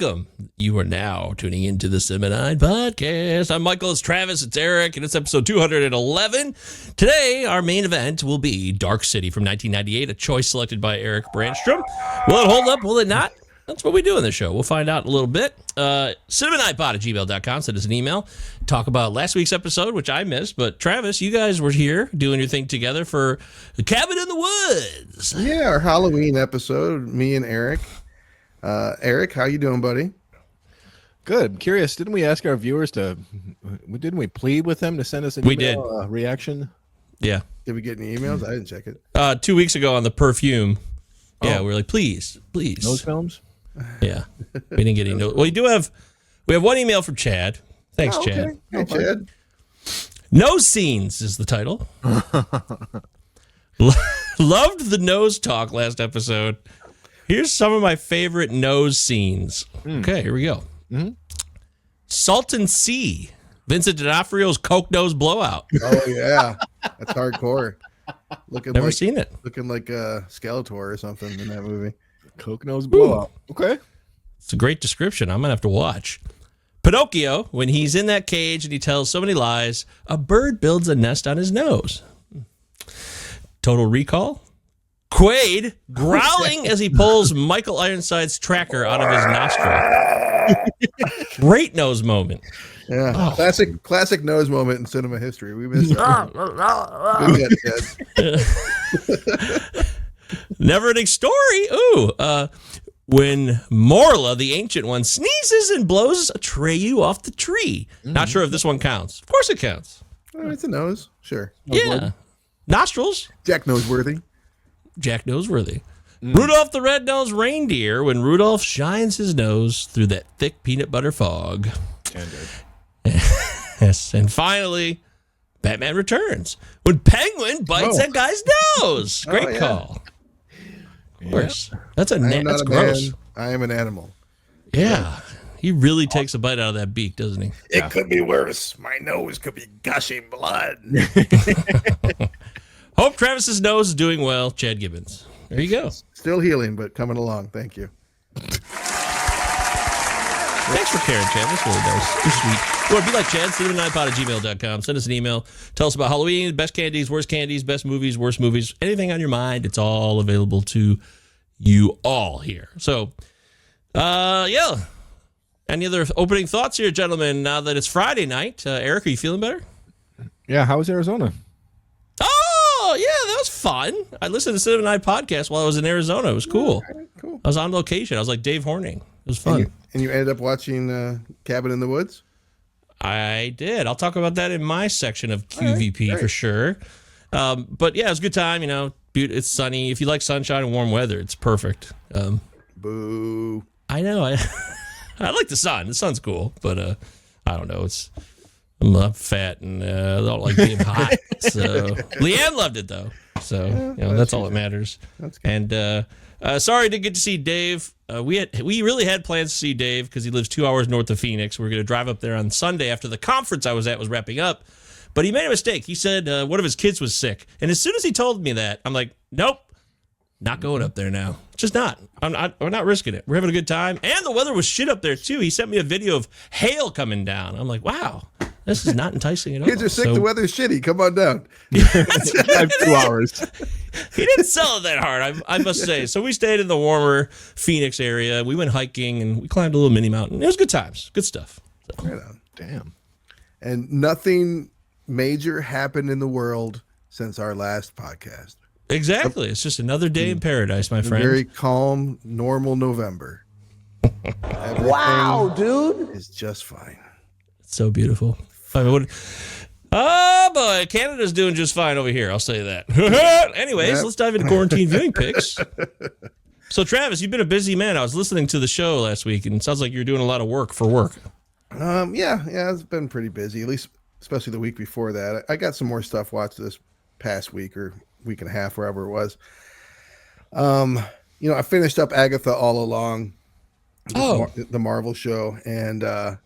welcome. You are now tuning into the Seminine Podcast. I'm Michael, it's Travis, it's Eric, and it's episode 211. Today, our main event will be Dark City from 1998, a choice selected by Eric Brandstrom. Will it hold up? Will it not? That's what we do in the show. We'll find out in a little bit. CinemaNightPod@gmail.com. Send us an email. Talk about last week's episode, which I missed. But Travis, you guys were here doing your thing together for Cabin in the Woods. Yeah, our Halloween episode, me and Eric. Eric, how you doing, buddy? Good. I'm curious, didn't we ask our viewers didn't we plead with them to send us an email reaction? Yeah. Did we get any emails? I didn't check it. 2 weeks ago on the perfume. Yeah, we were like, please. Those films? Yeah. We didn't get any notes. Well, we have one email from Chad. Thanks, Chad. Hey, Chad. Nose Scenes is the title. Loved the nose talk last episode. Here's some of my favorite nose scenes. Okay, here we go. Mm-hmm. Salton Sea. Vincent D'Onofrio's Coke Nose Blowout. Oh, yeah. That's hardcore. Never seen it. Looking like a Skeletor or something in that movie. Coke Nose Blowout. Okay. It's a great description. I'm going to have to watch. Pinocchio, when he's in that cage and he tells so many lies, a bird builds a nest on his nose. Total Recall. Quaid growling as he pulls Michael Ironside's tracker out of his nostril. Great nose moment. Yeah, classic nose moment in cinema history. We missed that. Never ending story. Ooh, when Morla, the Ancient One, sneezes and blows Atreyu off the tree. Not sure if this one counts. Of course it counts. Oh, it's a nose. Sure. Yeah. Nostrils. Jack Noseworthy. Jack Noseworthy. Rudolph the Red-Nosed Reindeer, when Rudolph shines his nose through that thick peanut butter fog. Yes, and finally, Batman Returns, when Penguin bites that guy's nose. Great call. Of course. That's that's gross. Man. I am an animal. Yeah. He really takes a bite out of that beak, doesn't he? It could be worse. My nose could be gushing blood. Hope Travis's nose is doing well. Chad Gibbons. There you go. Still healing, but coming along. Thank you. Thanks for caring, Chad. That's really nice. You're sweet. You want to be like Chad? Cinema9pod@gmail.com. Send us an email. Tell us about Halloween, best candies, best movies, worst movies, anything on your mind. It's all available to you all here. So, yeah. Any other opening thoughts here, gentlemen, now that it's Friday night? Eric, are you feeling better? Yeah, how was Arizona? Oh, yeah, that was fun. I listened to Cinema 9 podcast while I was in Arizona. It was cool. Cool. I was on location. I was like Dave Horning. It was fun. And you ended up watching Cabin in the Woods? I did. I'll talk about that in my section of QVP for sure. But yeah, it was a good time. You know, it's sunny. If you like sunshine and warm weather, it's perfect. Boo. I know. I like the sun. The sun's cool, but I don't know. I'm fat and I don't like being hot. So Leanne loved it though. So that's all that matters. That's good. And sorry to get to see Dave. We really had plans to see Dave because he lives 2 hours north of Phoenix. We were going to drive up there on Sunday after the conference I was at was wrapping up. But he made a mistake. He said one of his kids was sick. And as soon as he told me that, I'm like, nope, not going up there now. Just not. We're not risking it. We're having a good time. And the weather was shit up there, too. He sent me a video of hail coming down. I'm like, wow, this is not enticing at all. Kids are sick. The weather's shitty. Come on down. I have 2 hours. He didn't sell it that hard, I must say. So we stayed in the warmer Phoenix area. We went hiking and we climbed a little mini mountain. It was good times. Good stuff. So. Right on. Damn. And nothing major happened in the world since our last podcast. Exactly. It's just another day in paradise, my friend. Very calm, normal November. Wow, dude. It's just fine. It's so beautiful. I mean, oh, boy. Canada's doing just fine over here. I'll say that. Anyways, let's dive into quarantine viewing picks. So, Travis, you've been a busy man. I was listening to the show last week, and it sounds like you're doing a lot of work for work. Yeah, it's been pretty busy, at least especially the week before that. I got some more stuff watched this past week or week and a half, wherever it was. I finished up Agatha All Along, the Marvel show, and I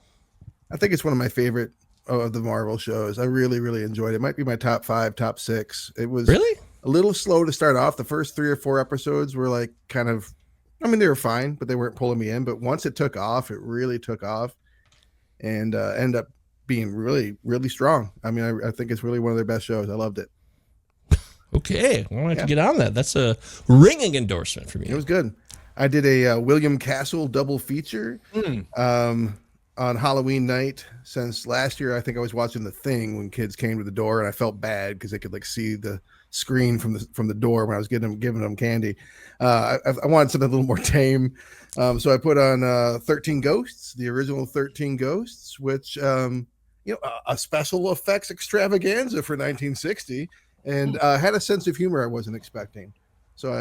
think it's one of my favorite of the Marvel shows. I really, really enjoyed it. It might be my top 5, top 6. It was really a little slow to start off. The first 3 or 4 episodes were like kind of I mean, they were fine, but they weren't pulling me in. But once it took off, it really took off, and ended up being really, really strong. I mean, I think it's really one of their best shows. I loved it. Okay, I want to get on that. That's a ringing endorsement from you. It was good. I did a William Castle double feature on Halloween night. Since last year, I think I was watching The Thing when kids came to the door, and I felt bad because they could like see the screen from the door when I was giving them candy. I wanted something a little more tame, so I put on 13 Ghosts, the original 13 Ghosts, which a special effects extravaganza for 1960, and had a sense of humor I wasn't expecting. So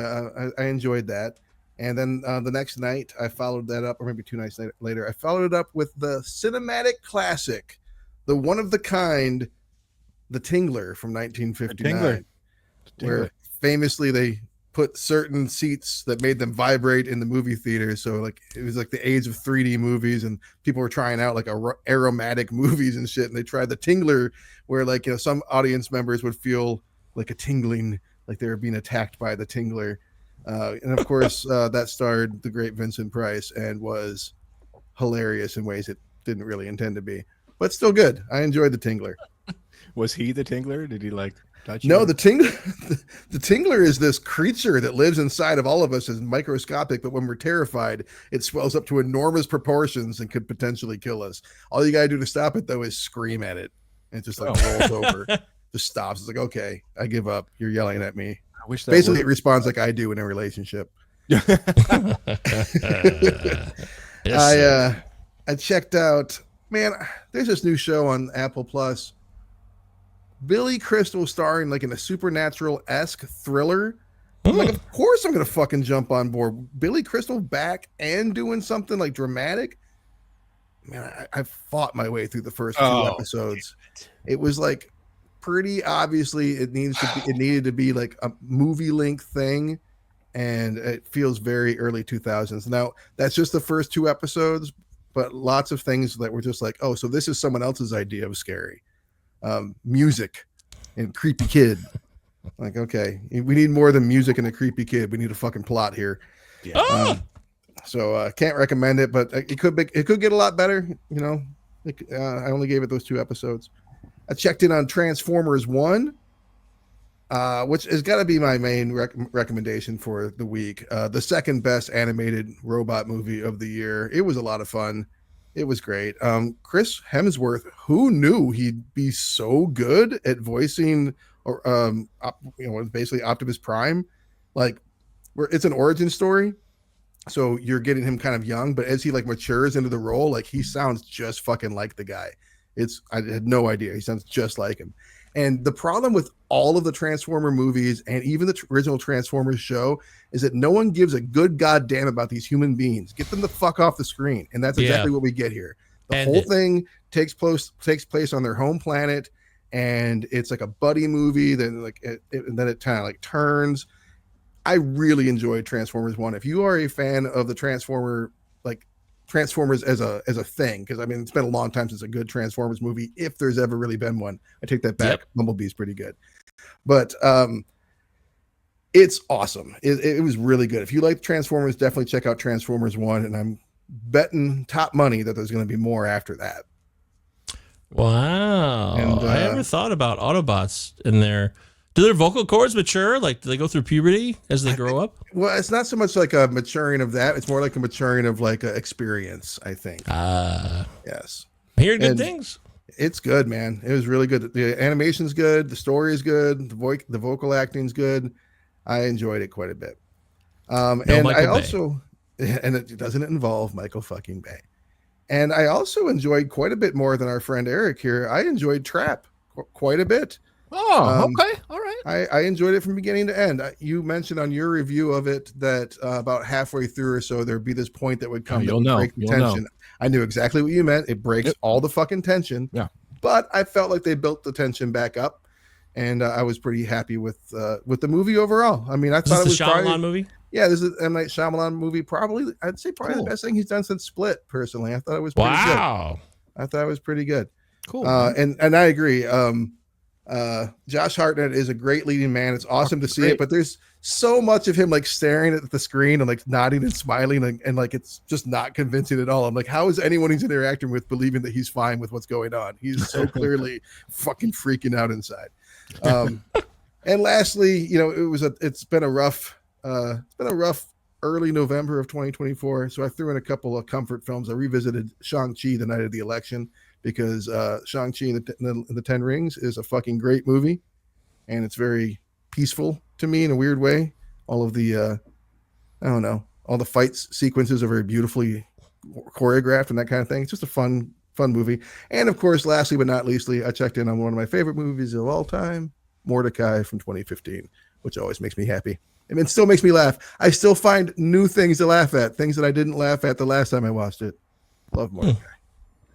I enjoyed that. And then the next night, I followed that up, or maybe 2 nights later, I followed it up with the cinematic classic, the one of the kind, The Tingler from 1959, where famously they put certain seats that made them vibrate in the movie theater. So like it was like the age of 3D movies, and people were trying out like aromatic movies and shit. And they tried the Tingler, where like some audience members would feel like a tingling, like they were being attacked by the Tingler. And of course, that starred the great Vincent Price and was hilarious in ways it didn't really intend to be, but still good. I enjoyed the Tingler. Was he the Tingler? Did he like touch you? No, the Tingler is this creature that lives inside of all of us, is microscopic, but when we're terrified, it swells up to enormous proportions and could potentially kill us. All you gotta do to stop it, though, is scream at it. And it just like rolls over, just stops. It's like, okay, I give up. You're yelling at me. I wish that basically it responds like I do in a relationship. I checked out, man, there's this new show on Apple Plus, Billy Crystal starring like in a supernatural-esque thriller. I'm like, of course I'm gonna fucking jump on board. Billy Crystal back and doing something like dramatic. Man, I fought my way through the first 2 episodes. It was like pretty obviously it needed to be like a movie length thing, and it feels very early 2000s. Now that's just the first 2 episodes, but lots of things that were just like, oh, so this is someone else's idea of scary. Music and creepy kid. Like, okay, we need more than music and a creepy kid. We need a fucking plot here. So can't recommend it, but it could get a lot better. I only gave it those 2 episodes. I checked in on Transformers 1, which has got to be my main recommendation for the week. The second best animated robot movie of the year. It was a lot of fun. It was great. Chris Hemsworth, who knew he'd be so good at voicing, or basically Optimus Prime? Like, where it's an origin story. So you're getting him kind of young, but as he like matures into the role, like he sounds just fucking like the guy. I had no idea. He sounds just like him. And the problem with all of the Transformer movies and even the original Transformers show is that no one gives a good goddamn about these human beings. Get them the fuck off the screen. And that's exactly what we get here. The whole thing takes place on their home planet, and it's like a buddy movie. Then then it kind of like turns. I really enjoyed Transformers 1. If you are a fan of the Transformers as a thing, because I mean it's been a long time since a good Transformers movie, if there's ever really been one. I take that back. Bumblebee's pretty good, but it's awesome. It was really good. If you like Transformers, definitely check out Transformers 1, and I'm betting top money that there's going to be more after that. Wow. And I never thought about Autobots in there. Do their vocal cords mature? Like, do they go through puberty as they grow up? Well, it's not so much like a maturing of that. It's more like a maturing of like an experience, I think. Yes. I hear good things. It's good, man. It was really good. The animation's good. The story is good. The vocal acting's good. I enjoyed it quite a bit. And I also, and it doesn't involve Michael fucking Bay. And I also enjoyed quite a bit more than our friend Eric here. I enjoyed Trap quite a bit. Oh, okay. All right. I enjoyed it from beginning to end. You mentioned on your review of it that about halfway through or so, there'd be this point that would come that would break the tension. I knew exactly what you meant. It breaks all the fucking tension. Yeah. But I felt like they built the tension back up, and I was pretty happy with the movie overall. I mean, I thought it was probably Shyamalan movie. Yeah, this is M. Night Shyamalan movie. I'd say the best thing he's done since Split. Personally, I thought it was pretty good. I thought it was pretty good. Cool. And I agree. Josh Hartnett is a great leading man. It's awesome to see great. it, but there's so much of him like staring at the screen and like nodding and smiling and like it's just not convincing at all. I'm like, how is anyone he's interacting with believing that he's fine with what's going on? He's so clearly fucking freaking out inside. And lastly, you know, it's been a rough early November of 2024. So I threw in a couple of comfort films. I revisited Shang-Chi the night of the election because Shang-Chi and the Ten Rings is a fucking great movie. And it's very peaceful to me in a weird way. All of the, I don't know, all the fight sequences are very beautifully choreographed and that kind of thing. It's just a fun movie. And of course, lastly but not leastly, I checked in on one of my favorite movies of all time, Mordecai from 2015, which always makes me happy. And it still makes me laugh. I still find new things to laugh at, things that I didn't laugh at the last time I watched it. Love Mordecai.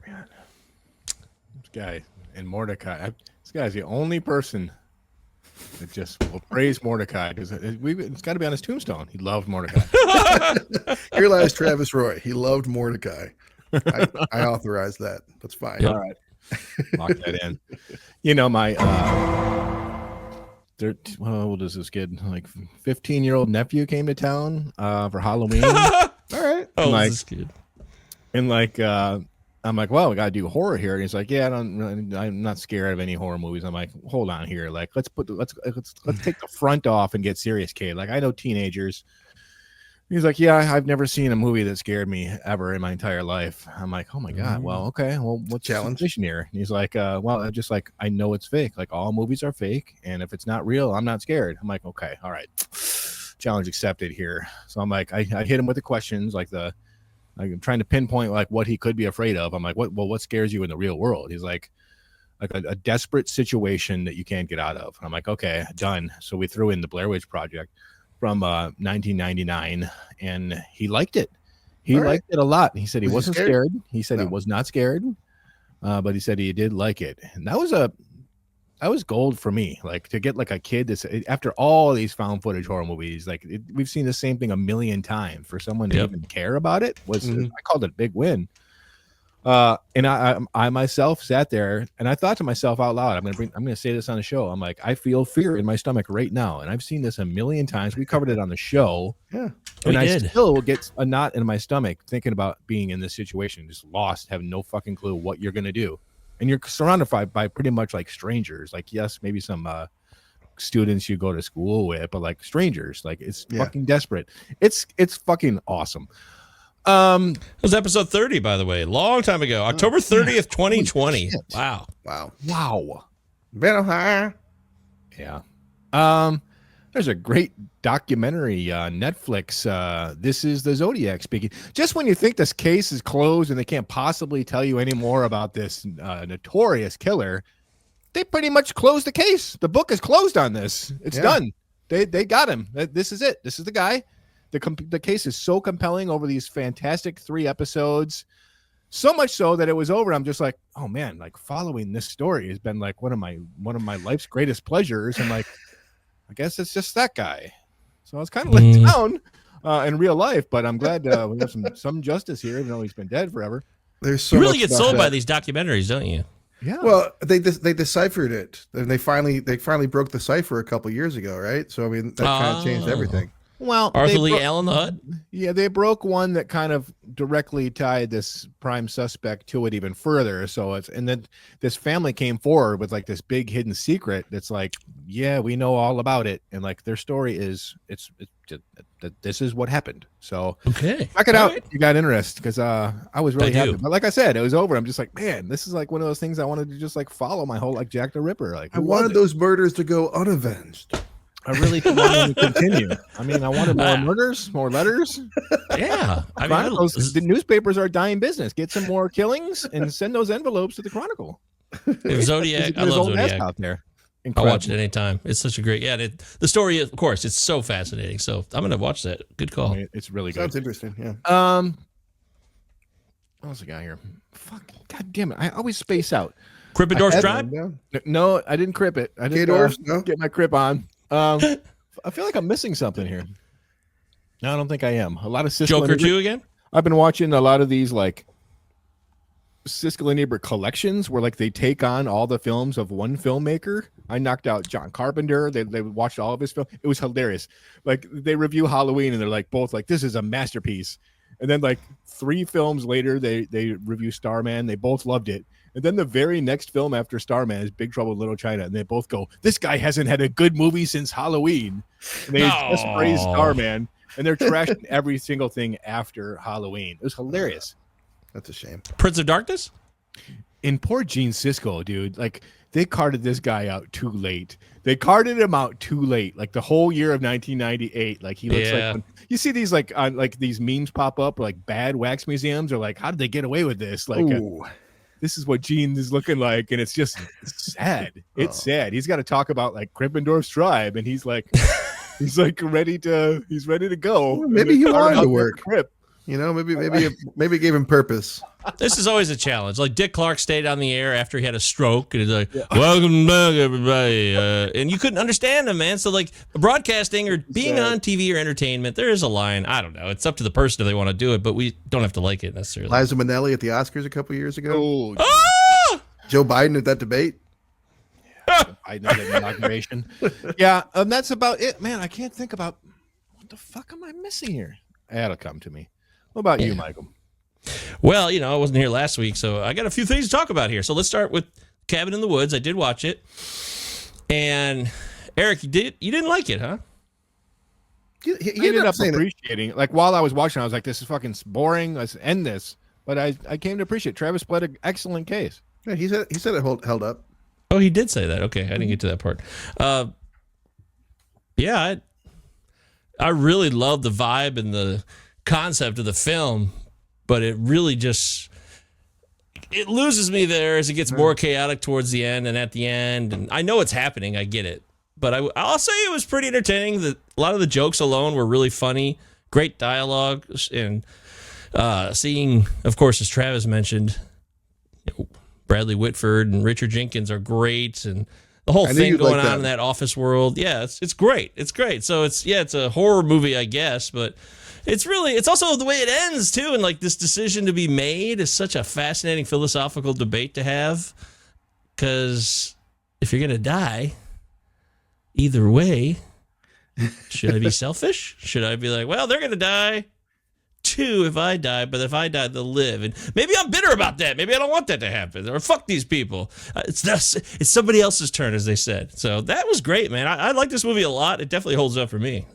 Man. This guy and Mordecai. This guy's the only person that just will praise Mordecai because it's got to be on his tombstone. He loved Mordecai. Here lies Travis Roy. He loved Mordecai. I authorized that. That's fine. All right. Lock that in. You know, my how old is this kid? Like 15-year-old nephew came to town for Halloween. All right. Oh, like, this is good. And like I'm like, well, we gotta do horror here. And he's like, yeah, I'm not scared of any horror movies. I'm like, hold on here. Like, let's take the front off and get serious, kid. Like, I know teenagers. He's like, yeah, I've never seen a movie that scared me ever in my entire life. I'm like, oh my God. Well, okay. Well, what's the situation here? And he's like, well, I just like, I know it's fake. Like all movies are fake. And if it's not real, I'm not scared. I'm like, okay, all right. Challenge accepted here. So I'm like, I hit him with the questions, like I'm trying to pinpoint like what he could be afraid of. I'm like, what scares you in the real world? He's like a desperate situation that you can't get out of. And I'm like, okay, done. So we threw in the Blair Witch Project from 1999, and he liked it. He liked it a lot. He said he wasn't scared. He said he was not scared, but he said he did like it. And that was gold for me. Like to get like a kid that's after all these found footage horror movies, like we've seen the same thing a million times. For someone to even care about it was I called it a big win. And I myself sat there and I thought to myself out loud, I'm gonna say this on the show. I'm like, I feel fear in my stomach right now, and I've seen this a million times. We covered it on the show, and I still get a knot in my stomach thinking about being in this situation, just lost, having no fucking clue what you're gonna do, and you're surrounded by pretty much like strangers. Like yes, maybe some students you go to school with, but like strangers. Like it's fucking desperate. It's fucking awesome. It was episode 30, by the way, long time ago, October 30th, 2020. Wow. Been high. Yeah. There's a great documentary Netflix. This is the Zodiac speaking. Just when you think this case is closed and they can't possibly tell you any more about this notorious killer, they pretty much closed the case. The book is closed on this. It's done. They got him. This is it. This is the guy. The case is so compelling over these fantastic 3 episodes, so much so that it was over. I'm just like, oh man, like following this story has been like one of my life's greatest pleasures. And like, I guess it's just that guy. So I was kind of let down in real life, but I'm glad we have some justice here, even though he's been dead forever. There's so you really get sold by these documentaries, don't you? Yeah. Well, they deciphered it, and they finally broke the cipher a couple years ago, right? So I mean, that kind of changed everything. Well, Arthur Lee Allen the Hut. Yeah, they broke one that kind of directly tied this prime suspect to it even further. So and then this family came forward with like this big hidden secret that's like, yeah, we know all about it, and like their story is it's this is what happened. So okay, check it out. Right. You got interest because I was really happy. But like I said, it was over. I'm just like, man, this is like one of those things I wanted to just like follow my whole like Jack the Ripper. Like I wanted those murders to go unavenged. I really wanted to continue. I mean, I wanted more murders, more letters. Yeah. I mean, the newspapers are a dying business. Get some more killings and send those envelopes to the Chronicle. Zodiac, I love Zodiac. Out there. Incredible. I'll watch it anytime. It's such a great, the story, of course, it's so fascinating. So I'm going to watch that. Good call. It's really good. Sounds interesting. Yeah. What else we got here? Fuck. God damn it. I always space out. Krippendorf's Tribe? No, I didn't crip it. I didn't get my crip on. I feel like I'm missing something here. No, I don't think I am. A lot of Joker 2 again? I've been watching a lot of these like Siskel and Ebert collections where like they take on all the films of one filmmaker. I knocked out John Carpenter. They watched all of his films. It was hilarious. Like they review Halloween and they're like both like, this is a masterpiece. And then like 3 films later, they review Starman. They both loved it. And then the very next film after Starman is Big Trouble in Little China. And they both go, this guy hasn't had a good movie since Halloween. And they just praise Starman. And they're trashing every single thing after Halloween. It was hilarious. That's a shame. Prince of Darkness? And poor Gene Siskel, dude. Like, they carted this guy out too late. They carted him out too late. Like, the whole year of 1998. Like, he looks like... You see these, like, on, like, these memes pop up, like, bad wax museums are like, how did they get away with this? Like, this is what Gene is looking like, and it's just sad. It's sad. He's got to talk about, like, Krippendorf's tribe, and he's like... He's ready to go. Maybe he wanted to work. Crip. You know, maybe it gave him purpose. This is always a challenge. Like Dick Clark stayed on the air after he had a stroke, and he's like, "Welcome back, everybody," and you couldn't understand him, man. So like broadcasting or being on TV or entertainment, there is a line. I don't know. It's up to the person if they want to do it, but we don't have to like it necessarily. Liza Minnelli at the Oscars a couple years ago. Oh! Joe Biden at that debate. I know the inauguration. Yeah, that's about it, man. I can't think about what the fuck am I missing here. That'll come to me. What about you, Michael? Well, you know, I wasn't here last week, so I got a few things to talk about here. So let's start with Cabin in the Woods. I did watch it, and Eric, you didn't like it, huh? He I ended up appreciating it. Like while I was watching, I was like, "This is fucking boring. Let's end this." But I came to appreciate. Travis played an excellent case. Yeah, he said it held up. Oh, he did say that. Okay, I didn't get to that part. Yeah, I really love the vibe and the concept of the film, but it really just it loses me there as it gets more chaotic towards the end and at the end. And I know it's happening. I get it. But I'll say it was pretty entertaining. A lot of the jokes alone were really funny. Great dialogue. And seeing, of course, as Travis mentioned, Bradley Whitford and Richard Jenkins are great, and the whole thing going on in that office world. Yeah, it's great. It's great. So it's a horror movie, I guess, but it's also the way it ends too. And like this decision to be made is such a fascinating philosophical debate to have, because if you're going to die, either way, should I be selfish? Should I be like, well, they're going to die too if I die, but if I die, they'll live. And maybe I'm bitter about that. Maybe I don't want that to happen. Or fuck these people. It's somebody else's turn, as they said. So that was great, man. I like this movie a lot. It definitely holds up for me.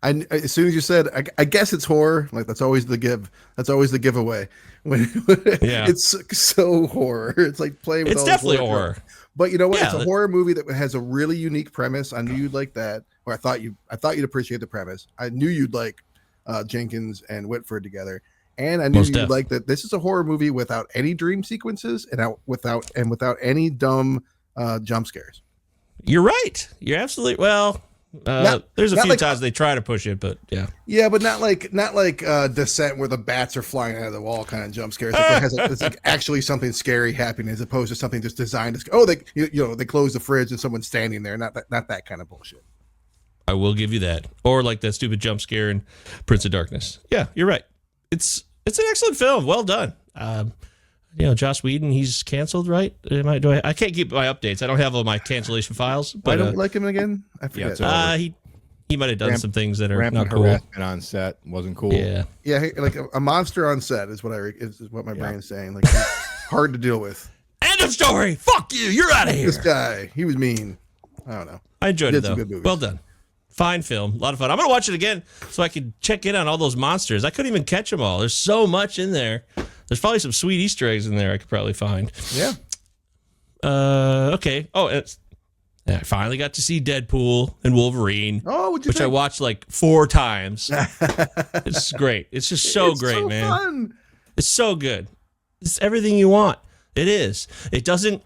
As soon as you said, I guess it's horror. Like that's always the giveaway. It's so horror. It's like playing with. It's definitely horror. But you know what? Yeah, it's a horror movie that has a really unique premise. I knew you'd like that, or I thought you'd appreciate the premise. I knew you'd like Jenkins and Whitford together, and I knew you'd like that. This is a horror movie without any dream sequences and without any dumb jump scares. You're right. You're absolutely there's a few times they try to push it, but yeah, but not like Descent where the bats are flying out of the wall kind of jump scares. It's like actually something scary happening as opposed to something just designed to. They close the fridge and someone's standing there. Not that kind of bullshit. I will give you that. Or like that stupid jump scare in Prince of Darkness. Yeah, you're right. It's an excellent film. Well done. Joss Whedon, he's canceled, right? I can't keep my updates. I don't have all my cancellation files. But I don't like him again. I forget. He might have done some things that are not cool. Harassment on set wasn't cool. Yeah, like a monster on set is what my brain's saying. Like hard to deal with. End of story. Fuck you. You're out of here. This guy, he was mean. I don't know. I enjoyed it though. Well done. Fine film. A lot of fun. I'm going to watch it again so I can check in on all those monsters. I couldn't even catch them all. There's so much in there. There's probably some sweet Easter eggs in there I could probably find. Yeah. Okay. Oh, I finally got to see Deadpool and Wolverine. Oh, what'd you think? I watched like 4 times. It's great. It's just so great, so man. Fun. It's so good. It's everything you want. It is. It doesn't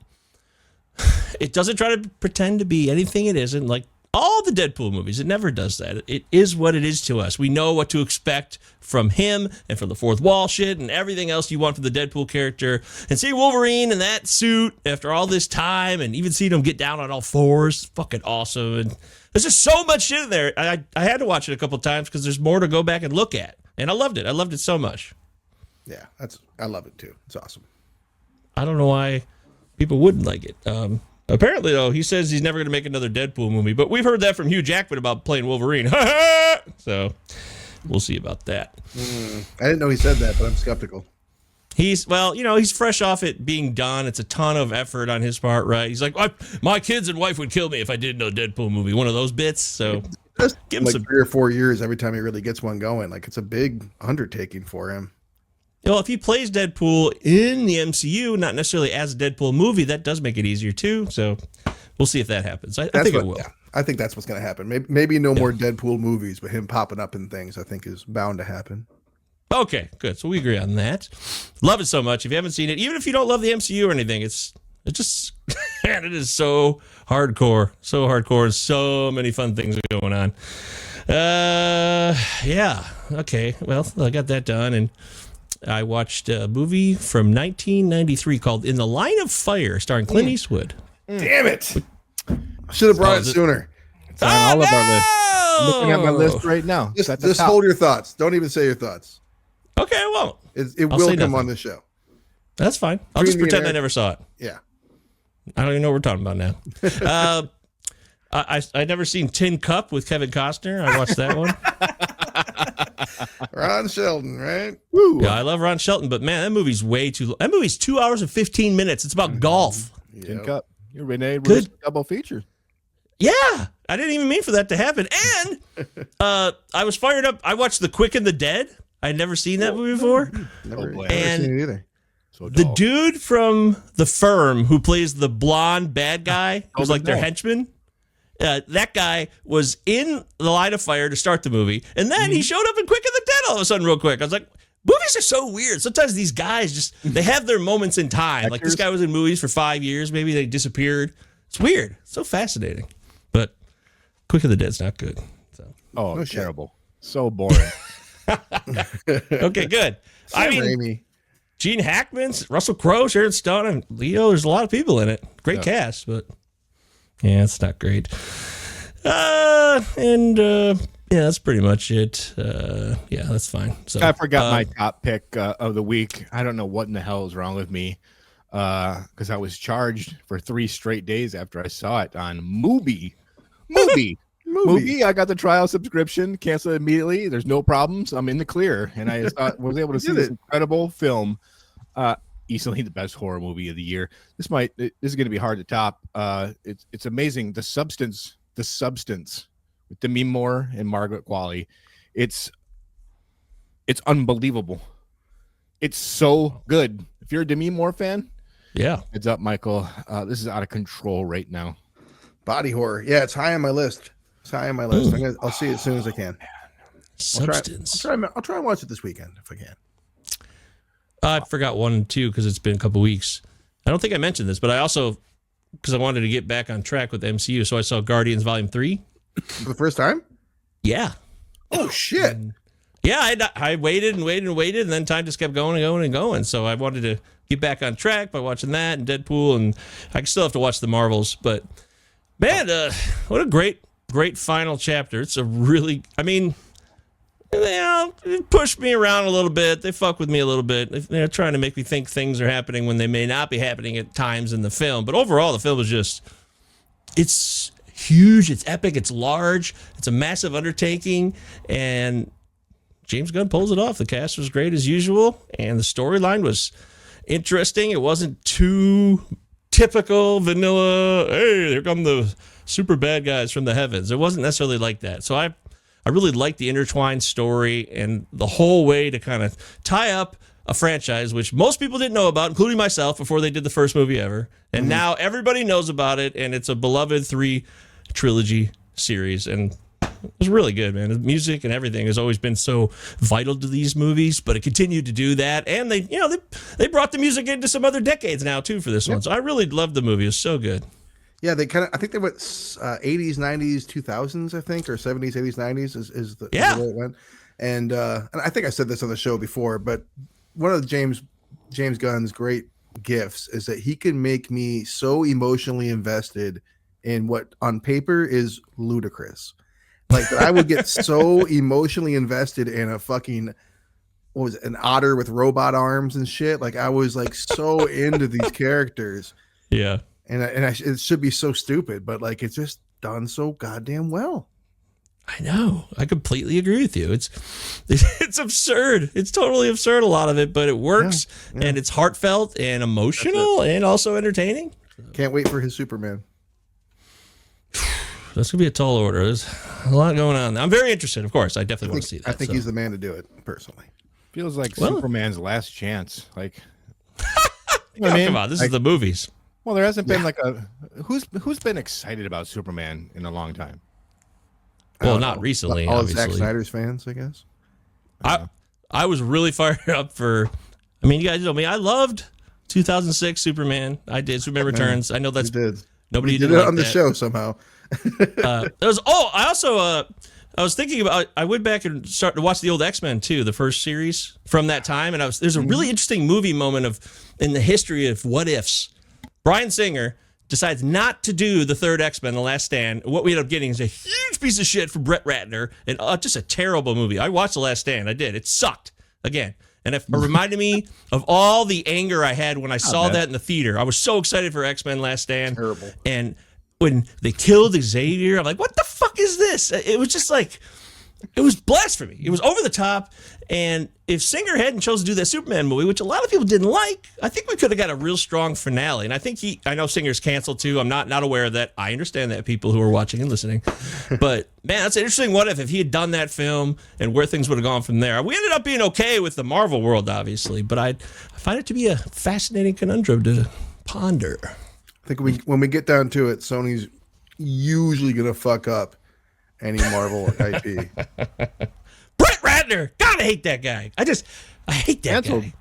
try to pretend to be anything it isn't. Like all the Deadpool movies, it never does that. It is what it is to us. We know what to expect from him and from the fourth wall shit and everything else you want from the Deadpool character. And see Wolverine in that suit after all this time and even seeing him get down on all fours, fucking awesome. And there's just so much shit in there. I had to watch it a couple times because there's more to go back and look at. And I loved it. I loved it so much. Yeah, I love it too. It's awesome. I don't know why people wouldn't like it. Apparently, though, he says he's never going to make another Deadpool movie, but we've heard that from Hugh Jackman about playing Wolverine. So we'll see about that. I didn't know he said that, but I'm skeptical. He's fresh off it being done. It's a ton of effort on his part, right? He's like, my kids and wife would kill me if I did no Deadpool movie. One of those bits. So give him like some 3 or 4 years every time he really gets one going. Like it's a big undertaking for him. Well, if he plays Deadpool in the MCU, not necessarily as a Deadpool movie, that does make it easier too. So we'll see if that happens. I think it will. Yeah, I think that's what's going to happen. Maybe no more Deadpool movies, but him popping up in things I think is bound to happen. Okay, good. So we agree on that. Love it so much. If you haven't seen it, even if you don't love the MCU or anything, it just man, it is so hardcore, and so many fun things are going on. Yeah. Okay. Well, I got that done, and I watched a movie from 1993 called In the Line of Fire, starring Clint Eastwood. Damn it! Should have brought it sooner. It's on all of our lists. I'm looking at my list right now. Just hold your thoughts. Don't even say your thoughts. Okay, I won't. It will come on the show. That's fine. I'll just pretend I never saw it. Yeah. I don't even know what we're talking about now. I never seen Tin Cup with Kevin Costner. I watched that one. Ron Shelton, right? Woo. Yeah, I love Ron Shelton, but man, that movie's way too long. That movie's 2 hours and 15 minutes. It's about golf. Tin Cup. You're Renee. Good. Double feature. Yeah, I didn't even mean for that to happen. And I was fired up. I watched The Quick and the Dead. I'd never seen that movie before. Never And seen it either. So the dude from The Firm who plays the blonde bad guy, who's like their henchman, that guy was in The Line of Fire to start the movie. And then he showed up in Quick and the Dead all of a sudden real quick. I was like, movies are so weird. Sometimes these guys they have their moments in time. Like this guy was in movies for 5 years. Maybe they disappeared. It's weird. It's so fascinating. But Quick and the Dead's not good. So. Oh, terrible. So boring. Okay, good. I mean, Raimi. Gene Hackman, Russell Crowe, Sharon Stone, and Leo. There's a lot of people in it. Great cast, but yeah, it's not great. Yeah, that's pretty much it. Yeah, that's fine. So I forgot my top pick of the week. I don't know what in the hell is wrong with me because I was charged for 3 straight days after I saw it on Mubi. I got the trial subscription, canceled immediately. There's no problems. I'm in the clear, and I was able to see this incredible film. Easily the best horror movie of the year. This is going to be hard to top. It's amazing. The Substance with Demi Moore and Margaret Qualley. It's unbelievable. It's so good. If you're a Demi Moore fan, yeah, heads up, Michael. This is out of control right now. Body horror. Yeah, it's high on my list. I'll see it as soon as I can. Substance. I'll try and watch it this weekend if I can. I forgot one too because it's been a couple weeks. I don't think I mentioned this, but I also, because I wanted to get back on track with the MCU, so I saw Guardians Volume 3. For the first time? Yeah. Oh, shit. Yeah, I waited, and then time just kept going. So I wanted to get back on track by watching that and Deadpool, and I still have to watch the Marvels. But, man, what a great final chapter. It's a really, I mean, it pushed me around a little bit. They fuck with me a little bit. They're trying to make me think things are happening when they may not be happening at times in the film. But overall, the film is just, it's huge, it's epic, it's large, it's a massive undertaking, and James Gunn pulls it off. The cast was great as usual, and the storyline was interesting. It wasn't too typical vanilla, hey, here come the super bad guys from the heavens. It wasn't necessarily like that. So I really liked the intertwined story and the whole way to kind of tie up a franchise, which most people didn't know about, including myself, before they did the first movie ever. And now everybody knows about it, and it's a beloved 3-trilogy series. And it was really good, man. The music and everything has always been so vital to these movies, but it continued to do that. And they brought the music into some other decades now, too, for this one. So I really loved the movie. It was so good. Yeah, I think they went 80s, 90s, 2000s, I think, or 70s, 80s, 90s is the way it went. And I think I said this on the show before, but one of James Gunn's great gifts is that he can make me so emotionally invested in what on paper is ludicrous. Like I would get so emotionally invested in a fucking what was it, an otter with robot arms and shit. Like I was like so into these characters. Yeah. It should be so stupid, but like it's just done so goddamn well. I know. I completely agree with you. It's absurd. It's totally absurd, a lot of it, but it works and it's heartfelt and emotional and also entertaining. Can't wait for his Superman. That's gonna be a tall order. There's a lot going on. I'm very interested, of course. I definitely want to see that. I think he's the man to do it, personally. Feels like Superman's last chance. Like, come on, this is the movies. Well, there hasn't been like who's been excited about Superman in a long time. Well, not recently. All obviously. Zack Snyder's fans, I guess. I was really fired up for. I mean, you guys know me. I loved 2006 Superman. I did Superman Returns. I know that's nobody did it like on the that. show somehow. I also I was thinking about. I went back and started to watch the old X-Men too, the first series from that time, and there's a really interesting movie moment in the history of what ifs. Bryan Singer decides not to do the third X-Men, The Last Stand. What we end up getting is a huge piece of shit from Brett Ratner, and just a terrible movie. I watched The Last Stand. I did. It sucked again. And it reminded me of all the anger I had when I saw that in the theater. I was so excited for X-Men Last Stand. Terrible. And when they killed Xavier, I'm like, what the fuck is this? It was just like, it was blasphemy. It was over the top. And if Singer hadn't chosen to do that Superman movie, which a lot of people didn't like, I think we could have got a real strong finale. And I think I know Singer's canceled too. I'm not aware of that. I understand that, people who are watching and listening. But man, that's an interesting what if he had done that film and where things would have gone from there. We ended up being okay with the Marvel world, obviously, but I find it to be a fascinating conundrum to ponder. I think when we get down to it, Sony's usually going to fuck up any Marvel IP. Brett Ratner, God, I hate that guy. I hate that Canceled. guy.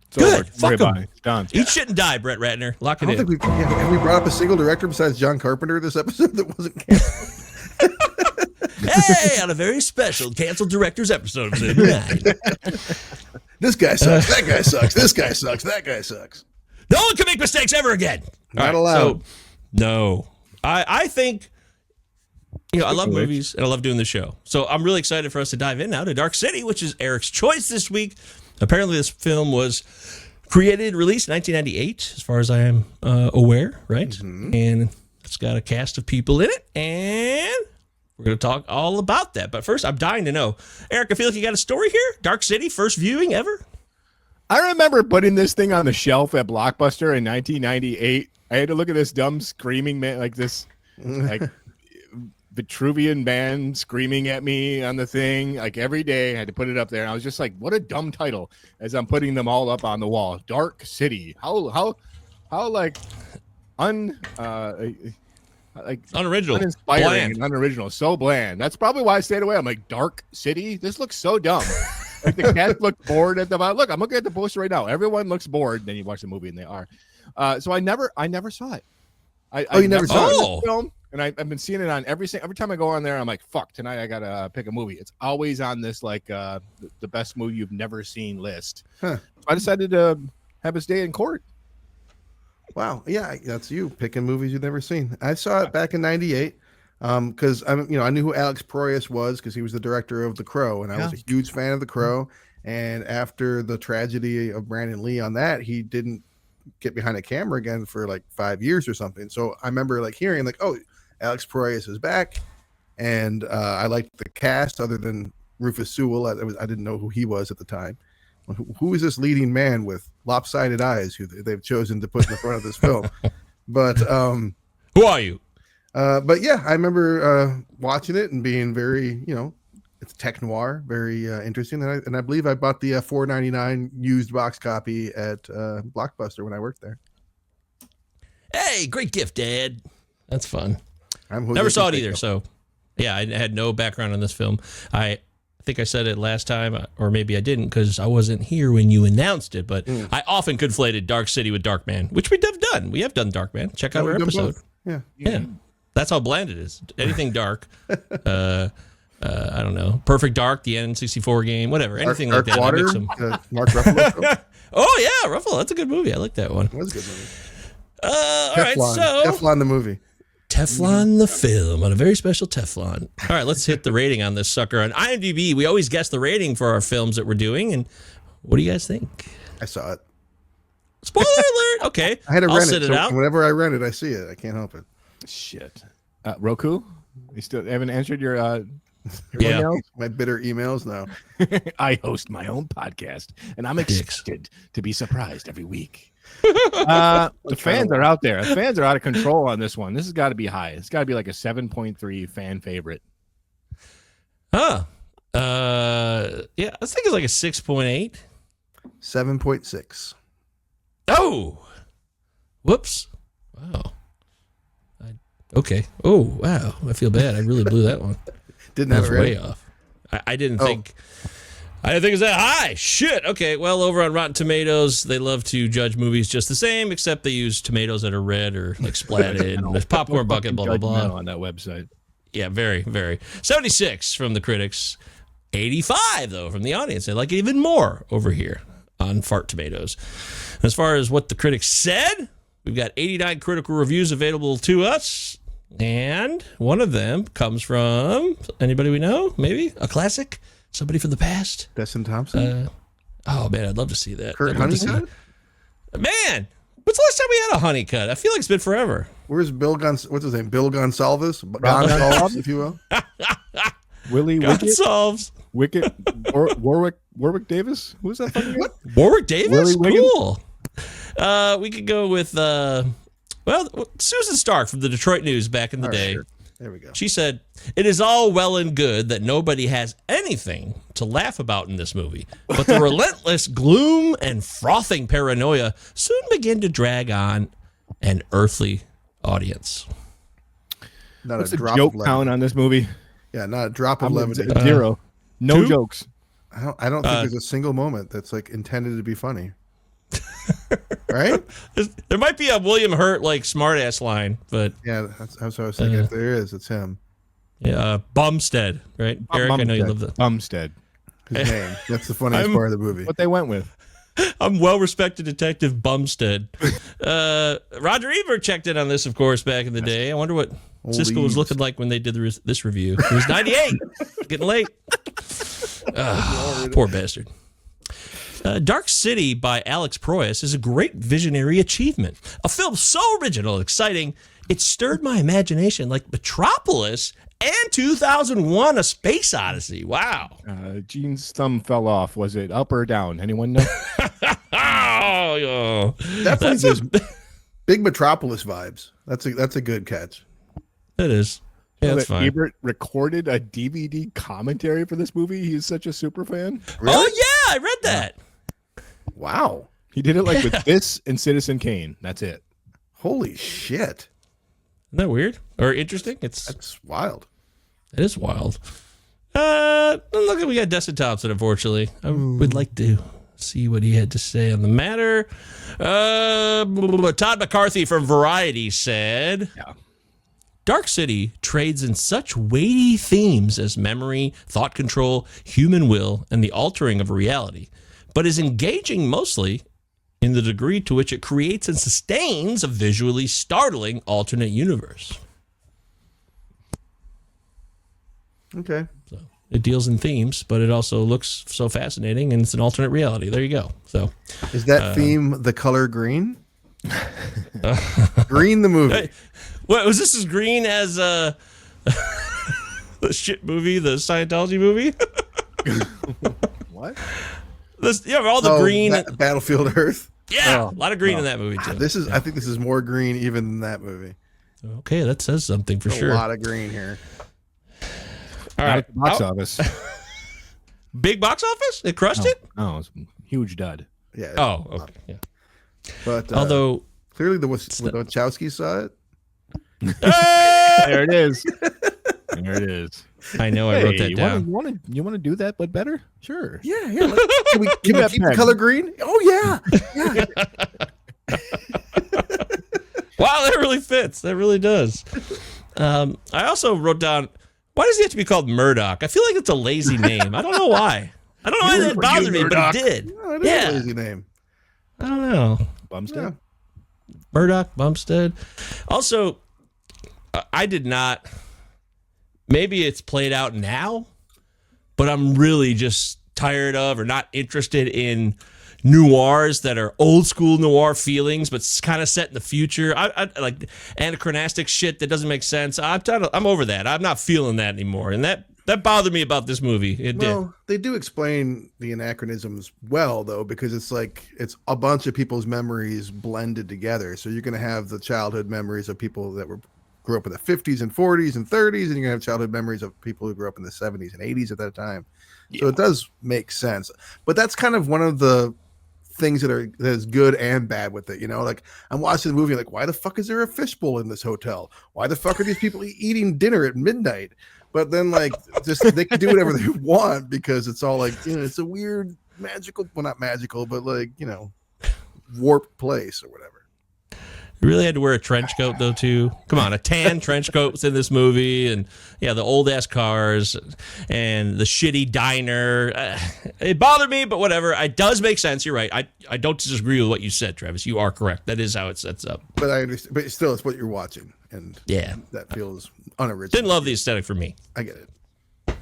So Good, fuck him. it's done. Eat shit and die, Brett Ratner. Lock I it don't in. think have we brought up a single director besides John Carpenter this episode that wasn't canceled? Hey, on a very special canceled directors episode of Zoom 9. This guy sucks. That guy sucks. This guy sucks. That guy sucks. No one can make mistakes ever again. Not allowed. So, no. I think, I love movies and I love doing the show. So I'm really excited for us to dive in now to Dark City, which is Eric's choice this week. Apparently this film was released in 1998, as far as I am aware, right? Mm-hmm. And it's got a cast of people in it, and we're going to talk all about that. But first, I'm dying to know. Eric, I feel like you got a story here? Dark City, first viewing ever? I remember putting this thing on the shelf at Blockbuster in 1998. I had to look at this dumb screaming man, like this, like Vitruvian man screaming at me on the thing. Like every day, I had to put it up there. And I was just like, "What a dumb title!" As I'm putting them all up on the wall. Dark City. How like unoriginal, uninspiring, bland. and unoriginal. So bland. That's probably why I stayed away. I'm like, Dark City. This looks so dumb. Like the cats look bored at the look. I'm looking at the poster right now. Everyone looks bored. Then you watch the movie and they are. So I never saw it. You never saw it? Film, and I've been seeing it on every time I go on there. I'm like, fuck, tonight I gotta pick a movie. It's always on this like the best movie you've never seen list. Huh. So I decided to have his day in court. Wow, yeah, that's you picking movies you've never seen. I saw it back in '98 because I knew who Alex Proyas was because he was the director of The Crow, and I was a huge fan of The Crow. And after the tragedy of Brandon Lee on that, he didn't get behind a camera again for like 5 years or something. So I remember like hearing like, oh, Alex Proyas is back, and I liked the cast other than Rufus Sewell. I didn't know who he was at the time. Who is this leading man with lopsided eyes who they've chosen to put in the front of this film? But who are you? But yeah, I remember watching it and being very, it's tech noir, very interesting. And I believe I bought the $4.99 used box copy at Blockbuster when I worked there. Hey, great gift, Dad. That's fun. I'm Never saw it either. So yeah, I had no background on this film. I think I said it last time, or maybe I didn't because I wasn't here when you announced it, but I often conflated Dark City with Darkman, which we have done. We have done Darkman. Check out our episode. Yeah. That's how bland it is. Anything dark. I don't know. Perfect Dark, the N64 game, whatever. Anything Dark like that. Water, Mark Ruffalo. Oh, yeah, Ruffalo. That's a good movie. I like that one. That was a good movie. All right, so Teflon the movie. Teflon the film on a very special Teflon. All right, let's hit the rating on this sucker. On IMDb, we always guess the rating for our films that we're doing. And what do you guys think? I saw it. Spoiler alert. Okay. I had to I'll rent sit it. it So out. whenever I rent it, I see it. I can't help it. Shit. Roku? You still haven't answered your Yeah. email? My bitter emails now. I host my own podcast, and I'm Dicks. expected to be surprised every week. The fans are out there. The fans are out of control on this one. This has got to be high. It's got to be like a 7.3 fan favorite. Huh. Yeah, I think it's like a 6.8. 7.6. Oh. Whoops. Wow. Okay. Oh, wow. I feel bad. I really blew that one. Didn't That have was it ready. way off. I didn't think it was that high. Shit. Okay. Well, over on Rotten Tomatoes, they love to judge movies just the same, except they use tomatoes that are red or like splatted. And there's popcorn bucket, blah, blah, blah. On that website. Yeah, very, very. 76 from the critics. 85, though, from the audience. They like it even more over here on Fart Tomatoes. As far as what the critics said, we've got 89 critical reviews available to us. And one of them comes from anybody we know, maybe a classic, somebody from the past. Destin Thompson. Oh man, I'd love to see that. Kurt I'd love to see Honeycutt? that. Man, when's the last time we had a Honeycutt? I feel like it's been forever. Where's Bill what's his name? Bill Gonsalves? Gonsalves, if you will. Willie God Wicket? solves. Wicket? Warwick Davis? Who's that fucking guy? Warwick Davis? Willie Wiggins? Cool. We could go with Susan Stark from the Detroit News back in the All right, day. sure. There we go. She said, "It is all well and good that nobody has anything to laugh about in this movie, but the relentless gloom and frothing paranoia soon begin to drag on an earthly audience." Not What's a the drop joke of count levity. on this movie? Yeah, not a drop of I'm levity. at 0. No 2? jokes. I don't think there's a single moment that's like intended to be funny. Right? There might be a William Hurt like smartass line, but Yeah, that's what I was thinking. If there is, it's him. yeah, Bumstead, right? Eric, I know you love that. Bumstead. His name. That's the funniest part of the movie. What they went with. I'm well-respected detective Bumstead. Roger Ebert checked in on this, of course, back in the day. I wonder what Cisco was Eves. looking like when they did this review. It was 98. Getting late. Poor bastard. Dark City by Alex Proyas is a great visionary achievement. A film so original and exciting, it stirred my imagination like Metropolis and 2001: A Space Odyssey. Wow. Gene's thumb fell off. Was it up or down? Anyone know? Oh, Definitely that's gives big Metropolis vibes. That's a good catch. it is. Yeah, So that's that fine. Ebert recorded a DVD commentary for this movie. He's such a super fan. Really? Oh yeah, I read that. Wow. He did it like with this and Citizen Kane. That's it. Holy shit. Isn't that weird or interesting? That's wild. It is wild. Look, we got Destin Thompson. Unfortunately, I would like to see what he had to say on the matter. Todd McCarthy from Variety said, Yeah. Dark City trades in such weighty themes as memory, thought control, human will, and the altering of reality, but is engaging mostly in the degree to which it creates and sustains a visually startling alternate universe. Okay. So it deals in themes, but it also looks so fascinating, and it's an alternate reality. There you go. So Is that theme the color green? Green the movie. hey, what was this as green as the shit movie, the Scientology movie? What? All the green. Battlefield Earth. Yeah, a lot of green in that movie too. I think this is more green even than that movie. Okay, that says something for There's sure. a lot of green here. All Not right, at the box office. big box office. It crushed it. No, it's a huge dud. Yeah. Oh, okay. Yeah. But Although, clearly the Wachowski saw it. There it is. There it is. I know I wrote that you down. You want to do that, but better? Sure. Yeah. Can we keep that the pen. color green? Oh yeah. Wow, that really fits. That really does. I also wrote down, why does he have to be called Murdoch? I feel like it's a lazy name. I don't know why. I don't know why that bothered me, but it did. Oh, it is a lazy name. I don't know. Bumstead. Murdoch, Bumstead. Also, I did not. Maybe it's played out now, but I'm really just tired of or not interested in noirs that are old school noir feelings, but kind of set in the future. I like anachronistic shit that doesn't make sense. I'm over that. I'm not feeling that anymore, and that bothered me about this movie. It did. They do explain the anachronisms well, though, because it's like it's a bunch of people's memories blended together. So you're going to have the childhood memories of people that grew up in the 50s and 40s and 30s, and you're going to have childhood memories of people who grew up in the 70s and 80s at that time. Yeah. So it does make sense. But that's kind of one of the things that is good and bad with it. You know, like I'm watching the movie, like, why the fuck is there a fishbowl in this hotel? Why the fuck are these people eating dinner at midnight? But then, like, just they can do whatever they want because it's all like, you know, it's a weird magical, well, not magical, but like, you know, warped place or whatever. You really had to wear a trench coat, though, too. Come on, a tan trench coat was in this movie, and yeah, the old ass cars and the shitty diner. It bothered me, but whatever. It does make sense. You're right. I don't disagree with what you said, Travis. You are correct. That is how it sets up. But I understand. But still, it's what you're watching, and yeah, that feels unoriginal. Didn't love the aesthetic for me. I get it.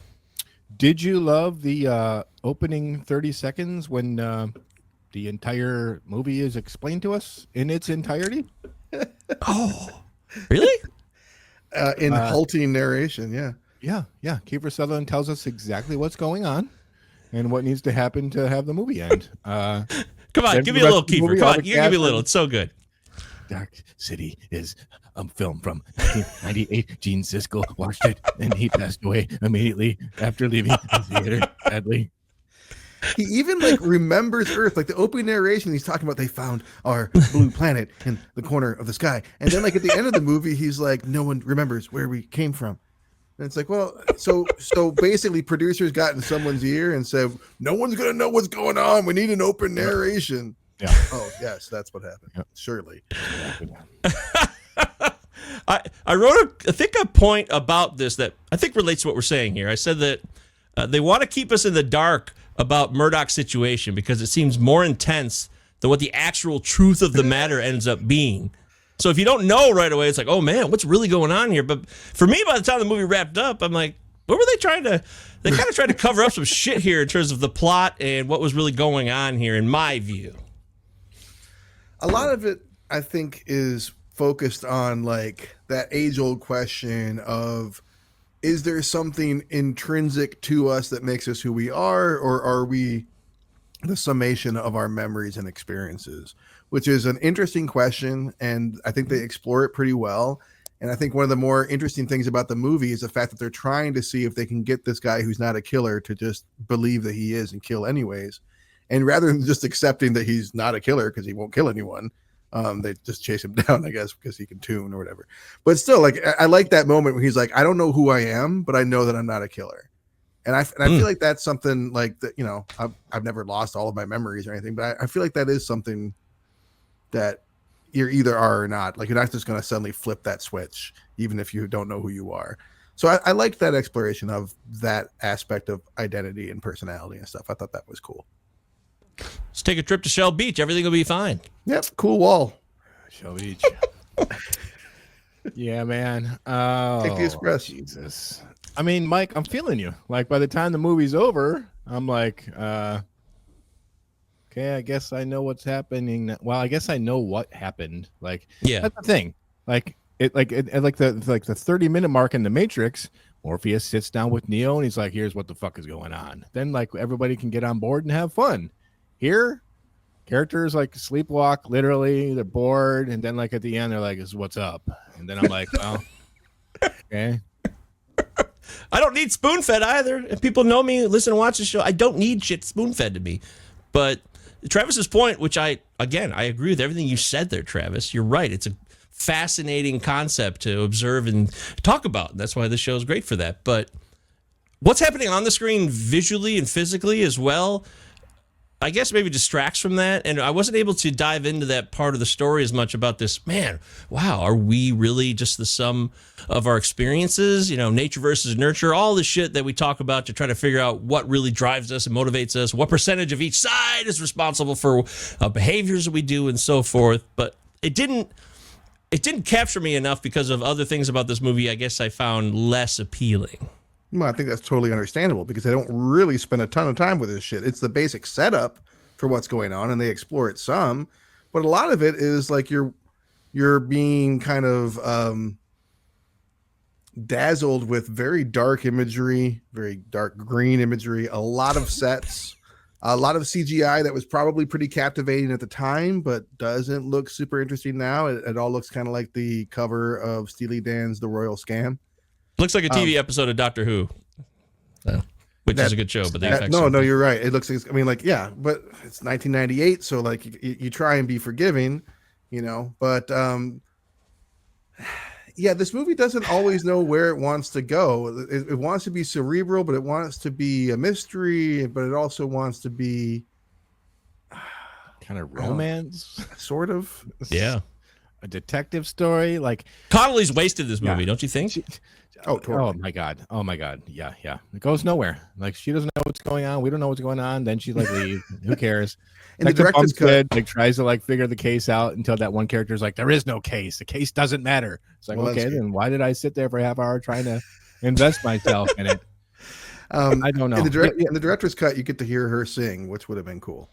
Did you love the opening 30 seconds when the entire movie is explained to us in its entirety? Oh, really? In halting narration, yeah. Yeah. Kiefer Sutherland tells us exactly what's going on and what needs to happen to have the movie end. Come on, give me a little, Kiefer. Come on, you give me a little. It's so good. Dark City is a film from 1998. Gene Siskel watched it, and he passed away immediately after leaving the theater, sadly. He even like remembers Earth, like the opening narration. He's talking about they found our blue planet in the corner of the sky, and then like at the end of the movie, he's like, no one remembers where we came from. And it's like, well, so basically, producers got in someone's ear and said, no one's gonna know what's going on. We need an open narration. Yeah. Oh yes, that's what happened. Yep. Surely. I wrote a point about this that I think relates to what we're saying here. I said that they want to keep us in the dark about Murdoch's situation because it seems more intense than what the actual truth of the matter ends up being. So if you don't know right away, it's like, oh man, what's really going on here? But for me, by the time the movie wrapped up, I'm like, what were they trying to? They kind of tried to cover up some shit here in terms of the plot and what was really going on here, in my view. A lot of it, I think, is focused on like that age-old question of, is there something intrinsic to us that makes us who we are, or are we the summation of our memories and experiences? Which is an interesting question, and I think they explore it pretty well. And I think one of the more interesting things about the movie is the fact that they're trying to see if they can get this guy who's not a killer to just believe that he is and kill anyways. And rather than just accepting that he's not a killer because he won't kill anyone, they just chase him down, I guess, because he can tune or whatever. But still, like, I like that moment where he's like, I don't know who I am, but I know that I'm not a killer. And I feel like that's something like that, you know, I've never lost all of my memories or anything, but I feel like that is something that you're either are or not. Like, you're not just going to suddenly flip that switch, even if you don't know who you are. So I liked that exploration of that aspect of identity and personality and stuff. I thought that was cool. Let's take a trip to Shell Beach. Everything will be fine. Yep. Cool wall. Shell Beach. Yeah, man. Oh, Take the express. Jesus. I mean, Mike, I'm feeling you. Like, by the time the movie's over, I'm like, okay, I guess I know what's happening. Well, I guess I know what happened. Like, yeah, that's the thing. Like the 30-minute mark in The Matrix, Morpheus sits down with Neo and he's like, here's what the fuck is going on. Then like everybody can get on board and have fun. Here, characters like sleepwalk, literally, they're bored, and then like at the end they're like, "Is what's up?" And then I'm like, "Well, okay." I don't need spoon fed either. If people know me, listen and watch the show, I don't need shit spoon fed to me. But Travis's point, which I agree with everything you said there, Travis. You're right. It's a fascinating concept to observe and talk about. That's why this show is great for that. But what's happening on the screen visually and physically as well, I guess maybe distracts from that. And I wasn't able to dive into that part of the story as much about this. Man, wow, are we really just the sum of our experiences? You know, nature versus nurture, all the shit that we talk about to try to figure out what really drives us and motivates us, what percentage of each side is responsible for behaviors that we do and so forth. But it didn't it didn't capture me enough because of other things about this movie. I guess I found less appealing. Well, I think that's totally understandable because they don't really spend a ton of time with this shit. It's the basic setup for what's going on, and they explore it some, but a lot of it is like you're being kind of dazzled with very dark imagery, very dark green imagery, a lot of sets, a lot of CGI that was probably pretty captivating at the time, but doesn't look super interesting now. It all looks kind of like the cover of Steely Dan's The Royal Scam. Looks like a TV episode of Doctor Who, which is a good show. But the effects no, you're right. It looks, I mean, like, yeah, but it's 1998, so like you try and be forgiving, you know, but yeah, this movie doesn't always know where it wants to go. It wants to be cerebral, but it wants to be a mystery, but it also wants to be kind of romance, sort of. Yeah, a detective story. Like Connolly's wasted this movie, don't you think? Totally. Oh my god. Yeah. It goes nowhere. Like she doesn't know what's going on. We don't know what's going on. Then she like leaves. Who cares? And the director's cut like tries to like figure the case out until that one character is like, there is no case. The case doesn't matter. It's like, okay, then why did I sit there for a half hour trying to invest myself in it? I don't know. In the director's cut, you get to hear her sing, which would have been cool.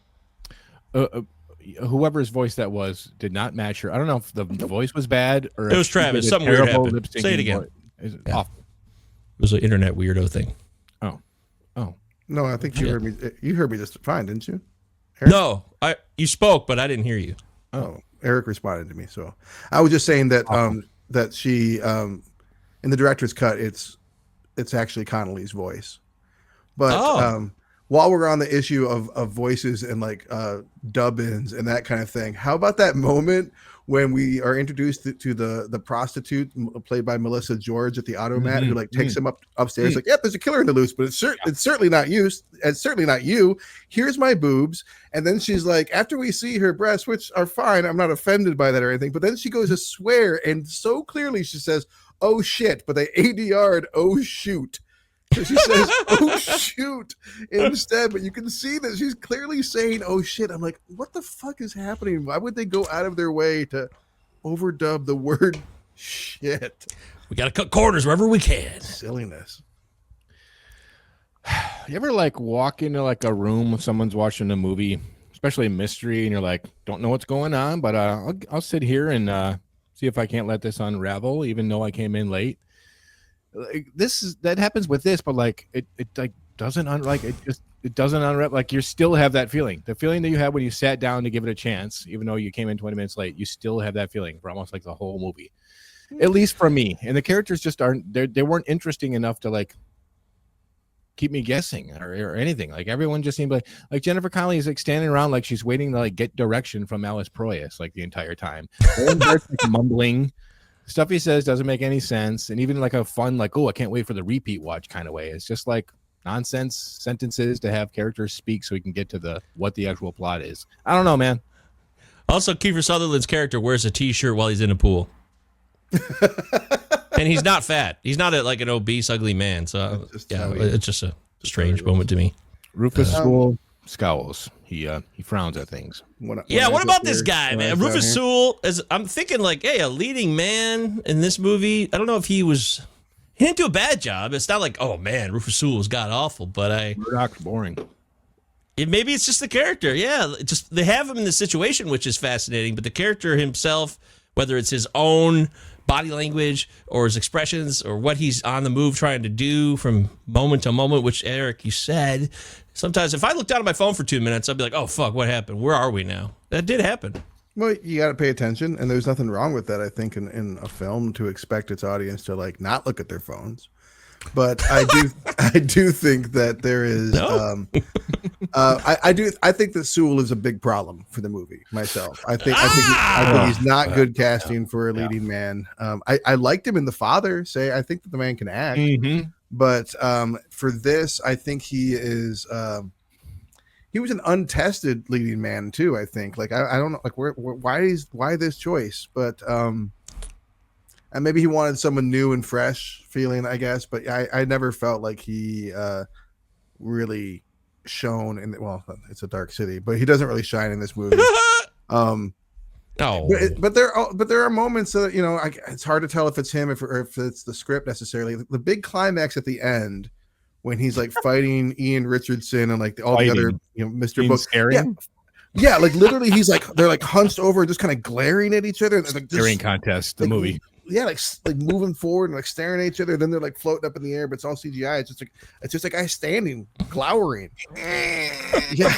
Whoever's voice that was did not match her. I don't know if the voice was bad or it was Travis. Something weird happened. Say it again. Awful. It was an internet weirdo thing. Oh. No, I think you heard me. You heard me just fine, didn't you? Eric? No, you spoke, but I didn't hear you. Oh, Eric responded to me. So I was just saying that that she in the director's cut, it's actually Connolly's voice. But while we're on the issue of voices and like dub-ins and that kind of thing, how about that moment when we are introduced to the prostitute played by Melissa George at the automat, who like takes him upstairs, like, yep, there's a killer in the loose, but it's certainly not you. It's certainly not you. Here's my boobs. And then she's like, after we see her breasts, which are fine, I'm not offended by that or anything, but then she goes to swear, and so clearly she says, oh shit, but they ADR'd oh shoot. So she says, oh, shoot, instead. But you can see that she's clearly saying, oh, shit. I'm like, what the fuck is happening? Why would they go out of their way to overdub the word shit? We got to cut corners wherever we can. Silliness. You ever like walk into like a room if someone's watching a movie, especially a mystery, and you're like, don't know what's going on, but I'll sit here and see if I can't let this unravel, even though I came in late. Like that happens with this, but like it like doesn't it doesn't unwrap. Like you still have that feeling, the feeling that you had when you sat down to give it a chance, even though you came in 20 minutes late. You still have that feeling for almost like the whole movie, at least for me. And the characters just aren't they weren't interesting enough to like keep me guessing or anything. Like everyone just seemed like Jennifer Connelly is like standing around like she's waiting to like get direction from Alice Proyas like the entire time. Like mumbling. Stuff he says doesn't make any sense, and even like a fun like, oh, I can't wait for the repeat watch kind of way. It's just like nonsense sentences to have characters speak so we can get to what the actual plot is. I don't know, man. Also, Kiefer Sutherland's character wears a t-shirt while he's in a pool. And he's not fat. He's not like an obese, ugly man. So it's just a strange moment to me. Rufus Sewell scowls. He frowns at things. What about this guy, man? Rufus Sewell, I'm thinking like, hey, a leading man in this movie. I don't know if he didn't do a bad job. It's not like, oh man, Rufus Sewell was god awful, but Murdoch's boring. Maybe it's just the character. Yeah, just they have him in the situation, which is fascinating. But the character himself, whether it's his own body language or his expressions or what he's on the move trying to do from moment to moment, which Eric, you said, sometimes if I look down at my phone for 2 minutes, I'd be like, oh, fuck, what happened? Where are we now? That did happen. Well, you got to pay attention, and there's nothing wrong with that, I think, in a film to expect its audience to like not look at their phones. But I do think that there is I think that Sewell is a big problem for the movie myself. I think he's not good casting for a leading man. I liked him in The Father. I think that the man can act. Mm-hmm. But for this, I think he is he was an untested leading man too. I think I don't know why this choice, but and maybe he wanted someone new and fresh feeling, I guess. But I never felt like he really shone in. Well, it's a dark city, but he doesn't really shine in this movie. No. But there are moments that it's hard to tell if it's him or if it's the script necessarily. The big climax at the end when he's like fighting Ian Richardson and like all the other Mr. Book. Yeah, like literally he's like they're like hunched over and just kind of glaring at each other. Like Staring contest, the movie. Yeah, like moving forward and like staring at each other. Then they're like floating up in the air, but it's all CGI. It's just a guy standing, glowering. Yeah,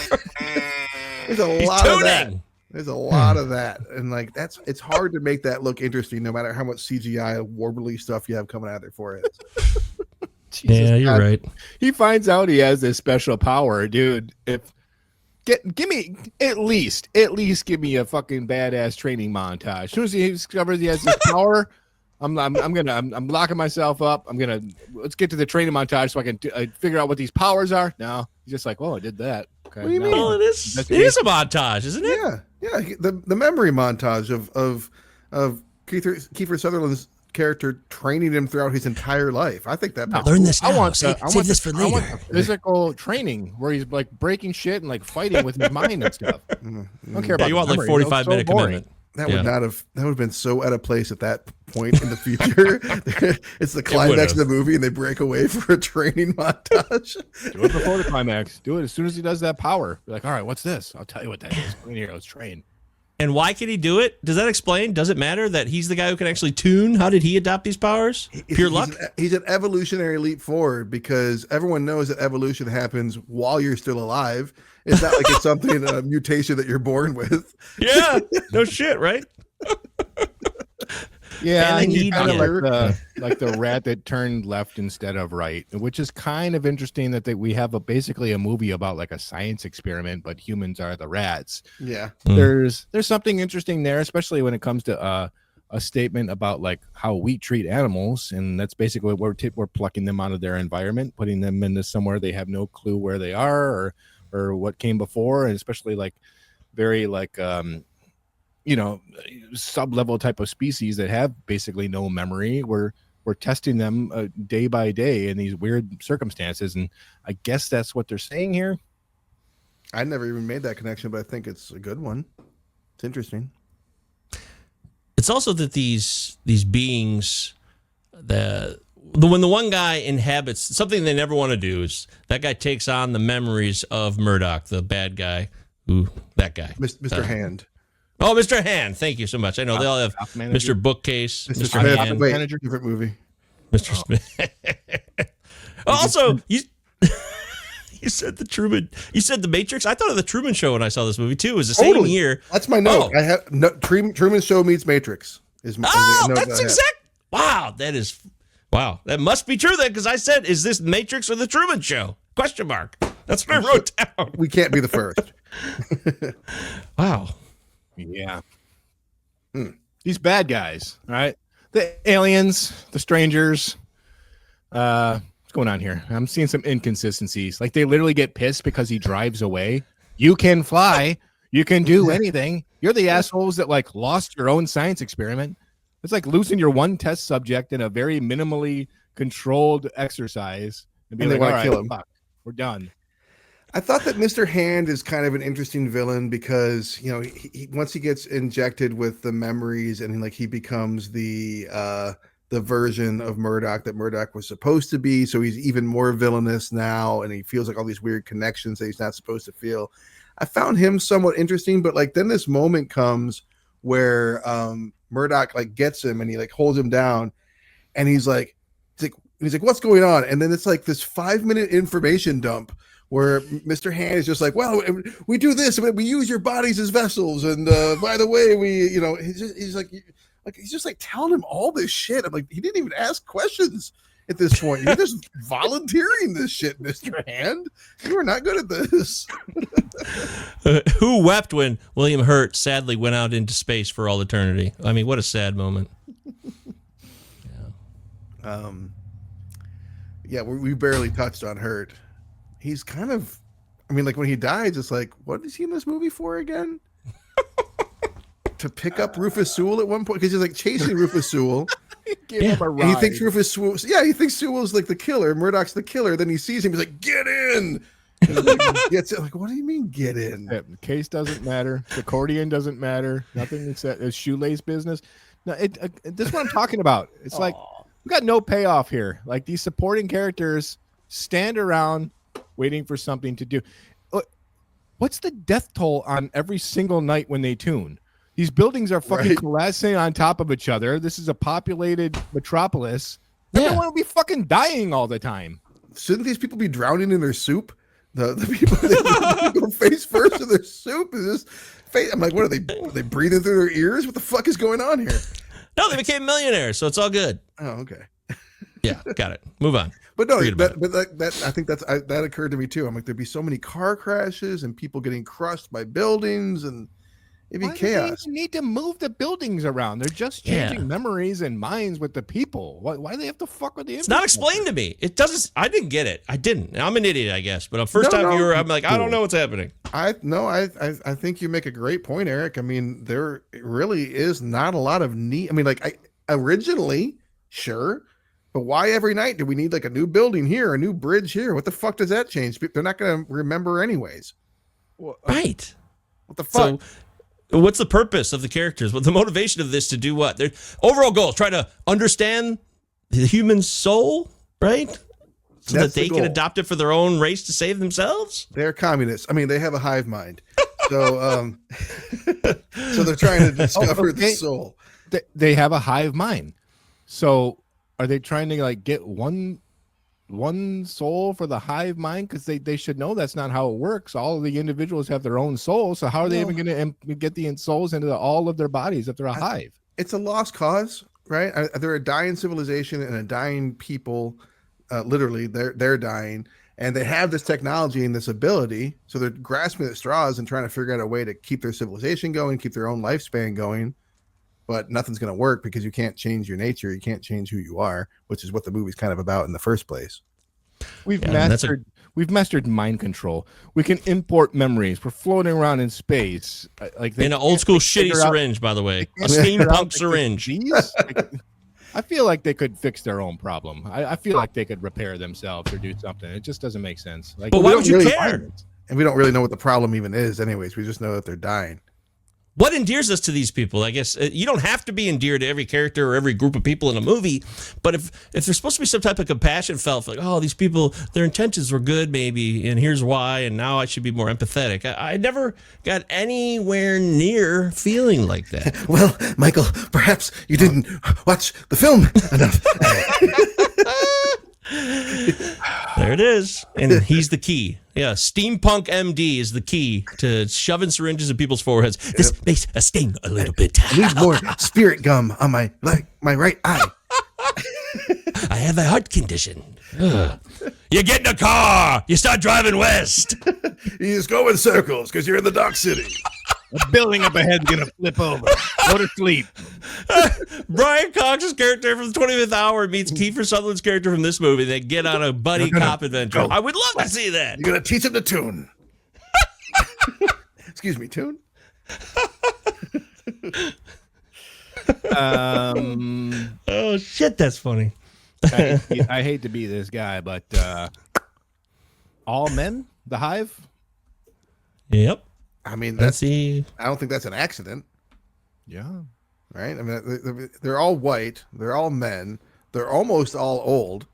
there's a lot of that. There's a lot of that, and like it's hard to make that look interesting, no matter how much CGI warbly stuff you have coming out there for it. Yeah, you're right. He finds out he has this special power, dude. Give me at least give me a fucking badass training montage. As soon as he discovers he has this power, I'm locking myself up. Let's get to the training montage so I can figure out what these powers are. No, he's just like, oh, I did that. Okay, what do you mean? Well, it is a montage, isn't it? Yeah. The memory montage of Kiefer Sutherland's character training him throughout his entire life. I think that learn this now. I want save this for later. I want physical training where he's like breaking shit and like fighting with his mind and stuff. I don't care about you want like 45-minute commitment. That would have been so out of place at that point in the future. It's the climax of the movie and they break away for a training montage. Do it before the climax. Do it as soon as he does that power. Be like, all right, what's this? I'll tell you what that is. Come in here, let's train. And why can he do it? Does that explain? Does it matter that he's the guy who can actually tune? How did he adopt these powers? Pure luck? He's an evolutionary leap forward because everyone knows that evolution happens while you're still alive. It's not like it's something, a mutation that you're born with. Yeah. No shit, right? Yeah, and he's kind of like the rat that turned left instead of right, which is kind of interesting that we have basically a movie about like a science experiment, but humans are the rats. Yeah, there's something interesting there, especially when it comes to a statement about like how we treat animals, and that's basically what we're plucking them out of their environment, putting them into somewhere they have no clue where they are or what came before, and especially like very like sub-level type of species that have basically no memory. We're testing them day by day in these weird circumstances, and I guess that's what they're saying here. I never even made that connection, but I think it's a good one. It's interesting. It's also that these beings, when the one guy inhabits something they never want to do, is that guy takes on the memories of Murdoch, the bad guy. Ooh, that guy, Mr. Hand. Oh, Mr. Hand. Thank you so much. I know they all have Mr. Bookcase, Mr. Smith. Hand. Wait, different movie. Mr. Smith. Also, you said the Truman. You said the Matrix. I thought of the Truman Show when I saw this movie too. It was the same year. That's my note. I have Truman Show meets Matrix. That's exact. Wow, that must be true then, because I said, is this Matrix or the Truman Show? Question mark. That's what I wrote down. We can't be the first. Wow. Yeah. These bad guys, all right? The aliens, the strangers. What's going on here? I'm seeing some inconsistencies. Like they literally get pissed because he drives away. You can fly. You can do anything. You're the assholes that like lost your own science experiment. It's like losing your one test subject in a very minimally controlled exercise and be like, all right, kill him. Fuck, we're done. I thought that Mr. Hand is kind of an interesting villain because, he once he gets injected with the memories and he becomes the version of Murdoch that Murdoch was supposed to be. So he's even more villainous now. And he feels like all these weird connections that he's not supposed to feel. I found him somewhat interesting, but like then this moment comes where Murdoch like gets him and he like holds him down and he's like, what's going on? And then it's like this 5-minute information dump where Mr. Hand is just like, well, we do this, we use your bodies as vessels, and by the way, he's just like telling him all this shit. I'm like, he didn't even ask questions at this point. You're just volunteering this shit, Mr. Hand. You are not good at this. Who wept when William Hurt sadly went out into space for all eternity? I mean, what a sad moment. Yeah. We barely touched on Hurt. He's kind of, like when he dies, it's like, what is he in this movie for again? To pick up Rufus Sewell at one point, because he's like chasing Rufus Sewell. Him a ride. And he thinks Rufus Sewell, he thinks Sewell's like the killer. Murdoch's the killer. Then he sees him, he's like, get in. Gets it. Like, what do you mean get in? The case doesn't matter. The accordion doesn't matter. Nothing except it's shoelace business. No, this is what I'm talking about. It's like we got no payoff here. Like these supporting characters stand around waiting for something to do. What's the death toll on every single night when they tune? These buildings are fucking collapsing on top of each other. This is a populated metropolis. Everyone will be fucking dying all the time. Shouldn't these people be drowning in their soup? The people that go face first in their soup is just face. I'm like, what are they breathing through their ears? What the fuck is going on here? No, they became millionaires, so it's all good. Oh, okay. Yeah, got it. Move on. But no, that I think that occurred to me too. I'm like, there'd be so many car crashes and people getting crushed by buildings, and it'd be chaos. They need to move the buildings around. They're just changing memories and minds with the people. Why do they have to fuck with the? It's not explained to me. It doesn't. I didn't get it. I didn't. I'm an idiot, I guess. But a first time viewer, I'm like, I don't know what's happening. I think you make a great point, Eric. I mean, there really is not a lot of need. I mean, originally, sure. But why every night do we need like a new building here, a new bridge here? What the fuck does that change? They're not going to remember anyways. Right. What the fuck? So what's the purpose of the characters? What the motivation of this to do what? Their overall goal is try to understand the human soul, right? So that they can adopt it for their own race to save themselves? They're communists. I mean, they have a hive mind. So so they're trying to discover the soul. They have a hive mind. So are they trying to like get one soul for the hive mind? Because they should know that's not how it works. All of the individuals have their own soul. So how are they even going to get the souls into all of their bodies if they're a hive? It's a lost cause, right? They're a dying civilization and a dying people. Literally, they're dying, and they have this technology and this ability. So they're grasping at straws and trying to figure out a way to keep their civilization going, keep their own lifespan going. But nothing's going to work because you can't change your nature. You can't change who you are, which is what the movie's kind of about in the first place. We've mastered mind control. We can import memories. We're floating around in space. Like in an old school shitty syringe, by the way, a steampunk syringe. I feel like they could fix their own problem. I feel like they could repair themselves or do something. It just doesn't make sense. Like, but why would you care? And we don't really know what the problem even is, anyways. We just know that they're dying. What endears us to these people? I guess you don't have to be endeared to every character or every group of people in a movie, but if there's supposed to be some type of compassion felt, like, oh, these people, their intentions were good, maybe, and here's why, and now I should be more empathetic. I never got anywhere near feeling like that. Well, Michael, perhaps you didn't watch the film enough. There it is. And he's the key. Yeah, steampunk MD is the key to shoving syringes in people's foreheads. This makes a sting a little bit. I need more spirit gum on my right eye. I have a heart condition. You get in a car. You start driving west. You just go in circles because you're in the Dark City. A building up ahead is going to flip over. Go to sleep. Brian Cox's character from the 25th Hour meets Kiefer Sutherland's character from this movie. They get on a buddy cop adventure. I would love to see that. You're going to teach him to tune. Excuse me, tune? Oh, shit, that's funny. I hate to be this guy, but all men, the hive? Yep. I mean, I don't think that's an accident. Yeah. Right? I mean, they're all white. They're all men. They're almost all old.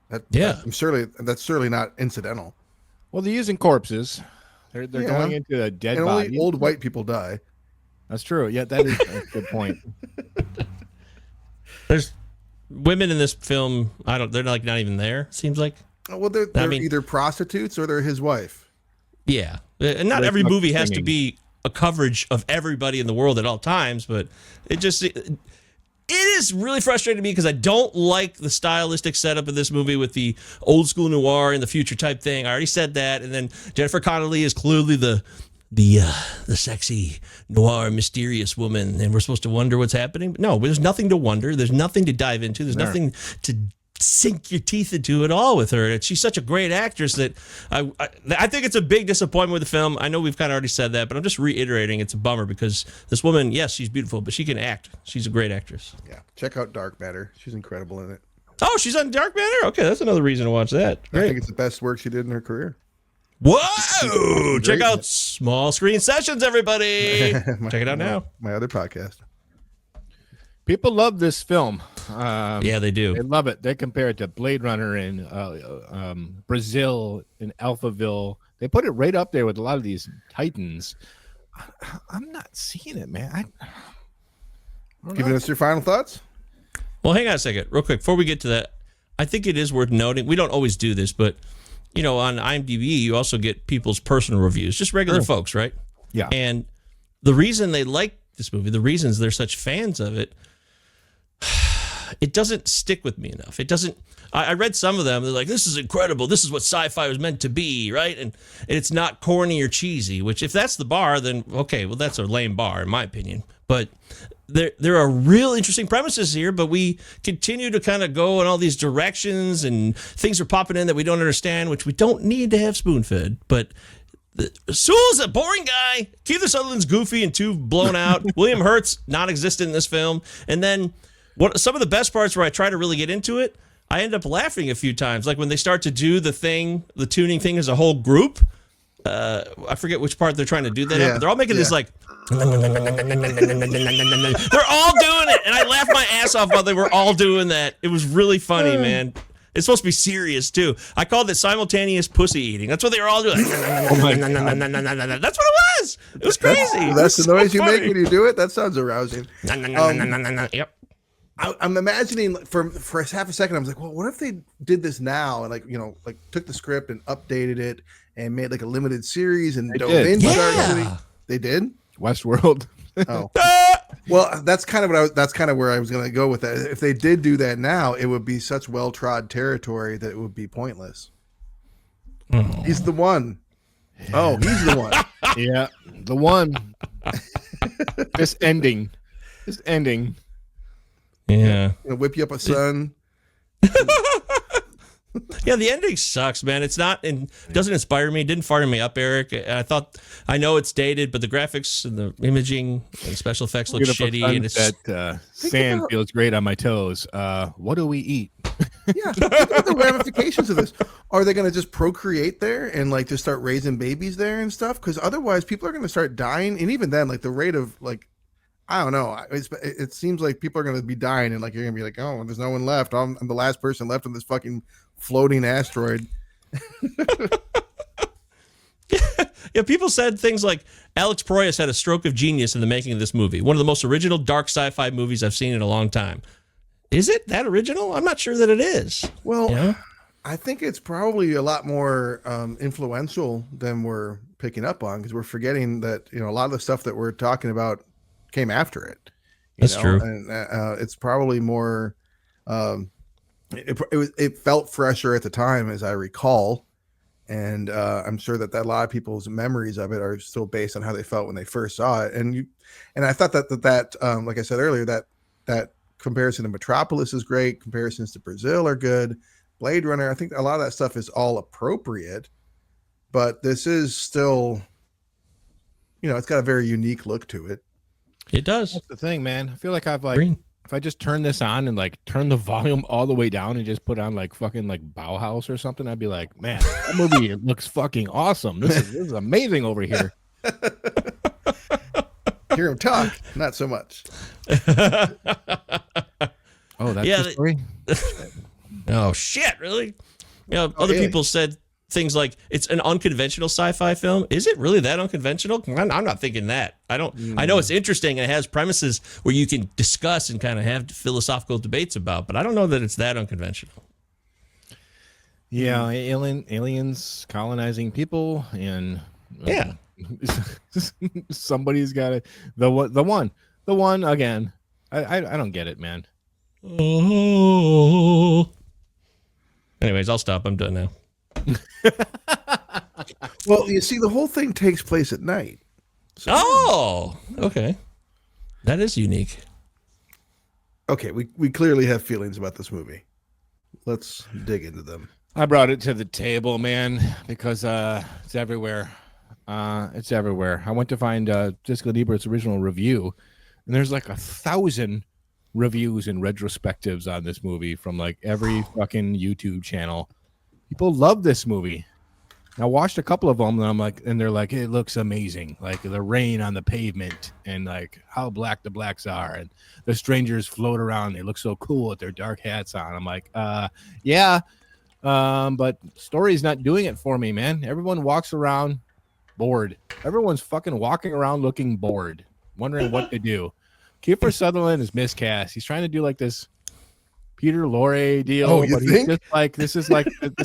That's certainly not incidental. Well, they're using corpses. They're going into a dead body. Only old white people die. That's true. Yeah, that is a good point. There's women in this film. They're like not even there. Seems like. Well, they're either prostitutes or they're his wife. Yeah, and not every movie has to be a coverage of everybody in the world at all times, but it is really frustrating to me because I don't like the stylistic setup of this movie with the old school noir and the future type thing. I already said that, and then Jennifer Connelly is clearly the sexy noir mysterious woman, and we're supposed to wonder what's happening. But no, there's nothing to wonder. There's nothing to dive into. There's nothing to sink your teeth into at all with her. She's such a great actress that I think it's a big disappointment with the film. I know we've kind of already said that, but I'm just reiterating it's a bummer because this woman, yes, she's beautiful, but she can act. She's a great actress. Yeah, check out Dark Matter. She's incredible in it. Oh, she's on Dark Matter? Okay, that's another reason to watch that. Great. I think it's the best work she did in her career. Whoa! Check Great. out Small Screen Sessions, everybody. Check it out now. My other podcast. People love this film. Yeah, they do. They love it. They compare it to Blade Runner in Brazil, in Alphaville. They put it right up there with a lot of these titans. I'm not seeing it, man. I don't Giving know. us your final thoughts. Well, hang on a second, real quick, before we get to that. I think it is worth noting. We don't always do this, but you know, on IMDb, you also get people's personal reviews, just regular folks, right? Yeah. And the reason they like this movie, the reasons they're such fans of it, it doesn't stick with me enough. It doesn't. I read some of them. They're like, "This is incredible. This is what sci-fi was meant to be," right? And it's not corny or cheesy. Which, if that's the bar, then okay, well, that's a lame bar in my opinion. But there are real interesting premises here. But we continue to kind of go in all these directions, and things are popping in that we don't understand, which we don't need to have spoon-fed. But Sewell's a boring guy. Kiefer Sutherland's goofy and too blown out. William Hurt's non-existent in this film. And then some of the best parts where I try to really get into it, I end up laughing a few times. Like when they start to do the tuning thing as a whole group. I forget which part they're trying to do that at, but they're all making this like they're all doing it, and I laughed my ass off while they were all doing that. It was really funny, man. It's supposed to be serious too. I called it simultaneous pussy eating. That's what they were all doing. That's what it was. It was crazy. That's the so noise you make funny. when you do it. That sounds arousing. Yep. I'm imagining for half a second. I was like, well, what if they did this now and like took the script and updated it and made like a limited series and dove into Yeah. They did. Westworld. Oh, well, that's kind of where I was going to go with that. If they did do that now, it would be such well-trod territory that it would be pointless. He's the one. Oh, he's the one. Yeah, the one. This ending. Yeah. Whip you up a son. Yeah, the ending sucks, man. It's not and doesn't inspire me. It didn't fire me up, Eric. I know it's dated, but the graphics and the imaging and special effects look Beautiful shitty. And it's sunset, sand feels great on my toes. What do we eat? Yeah, think about the ramifications of this. Are they going to just procreate there and like just start raising babies there and stuff? Because otherwise, people are going to start dying. And even then, like the rate of like, I don't know. It seems like people are going to be dying, and like you're going to be like, oh, there's no one left. I'm the last person left on this fucking floating asteroid. Yeah, people said things like Alex Proyas had a stroke of genius in the making of this movie. One of the most original dark sci-fi movies I've seen in a long time. Is it that original? I'm not sure that it is. Well, Yeah. I think it's probably a lot more influential than we're picking up on, because we're forgetting that a lot of the stuff that we're talking about came after it. That's true. And it's probably more. It felt fresher at the time, as I recall, and I'm sure that a lot of people's memories of it are still based on how they felt when they first saw it. And I thought that like I said earlier, that comparison to Metropolis is great. Comparisons to Brazil are good. Blade Runner, I think a lot of that stuff is all appropriate, but this is still, it's got a very unique look to it. It does. That's the thing, man. I feel like I've Green. if I just turn this on and like turn the volume all the way down and just put on like fucking like Bauhaus or something, I'd be like, man, that movie looks fucking awesome. This is amazing over here. Hear him talk, not so much. Oh, that's Yeah, the story. Oh shit! Really? Other yeah. people said things like it's an unconventional sci-fi film. Is it really that unconventional? I'm not thinking that. I don't. I know it's interesting and it has premises where you can discuss and kind of have philosophical debates about, but I don't know that it's that unconventional. Yeah, aliens colonizing people, and Yeah. somebody's got it. The one again. I don't get it, man. Oh. Anyways, I'll stop. I'm done now. Well, you see, the whole thing takes place at night. So, Oh, okay. That is unique. okay, we clearly have feelings about this movie. Let's dig into them. I brought it to the table, man, because it's everywhere. It's everywhere. I went to find Jessica Liebert's original review, and there's like 1,000 reviews and retrospectives on this movie from like every fucking YouTube channel. People love this movie. I watched a couple of them, and I'm like, and they're like, it looks amazing, like the rain on the pavement, and like how black the blacks are, and the strangers float around. They look so cool with their dark hats on. I'm like, yeah, but story's not doing it for me, man. Everyone walks around bored. Everyone's fucking walking around looking bored, wondering what to do. Kiefer Sutherland is miscast. He's trying to do like this Peter Lorre deal, Oh, you but think? he's just like this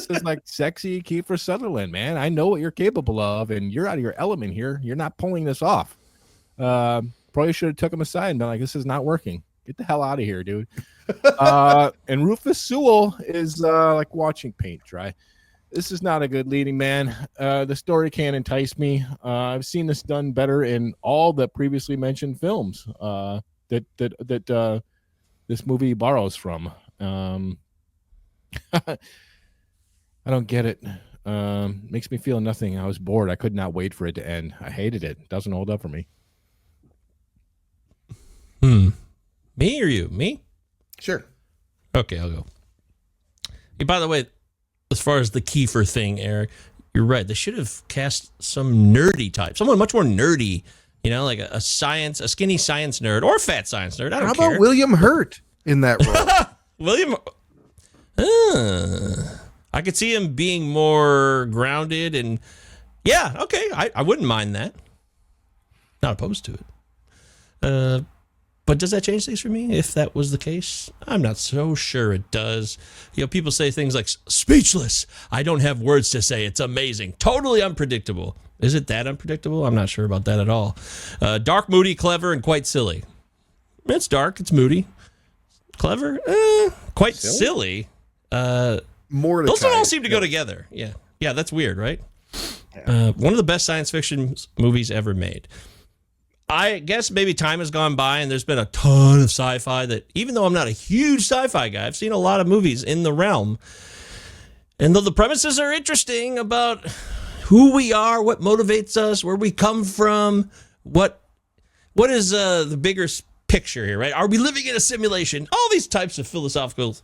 is like sexy Kiefer Sutherland, man. I know what you're capable of, and you're out of your element here. You're not pulling this off. Probably should have took him aside and been like, this is not working. Get the hell out of here, dude. And Rufus Sewell is like watching paint dry. This is not a good leading man. The story can't entice me. I've seen this done better in all the previously mentioned films that this movie borrows from. I don't get it. Makes me feel nothing. I was bored. I could not wait for it to end. I hated it. Doesn't hold up for me. Me or you? Me? Sure. Okay, I'll go. Hey, by the way, as far as the Kiefer thing, Eric, you're right. They should have cast some nerdy type, someone much more nerdy, like a skinny science nerd or a fat science nerd. I don't care. How about William Hurt in that role? William, I could see him being more grounded, and yeah, okay, I wouldn't mind that. Not opposed to it. But does that change things for me if that was the case? I'm not so sure it does. People say things like speechless. I don't have words to say. It's amazing. Totally unpredictable. Is it that unpredictable? I'm not sure about that at all. Dark, moody, clever, and quite silly. It's dark. It's moody. Clever? Quite silly. Mordecai. Those don't all seem to go together. Yeah. Yeah, that's weird, right? Yeah. One of the best science fiction movies ever made. I guess maybe time has gone by and there's been a ton of sci-fi that, even though I'm not a huge sci-fi guy, I've seen a lot of movies in the realm. And though the premises are interesting about who we are, what motivates us, where we come from, what is the bigger picture here, right? Are we living in a simulation? All these types of philosophical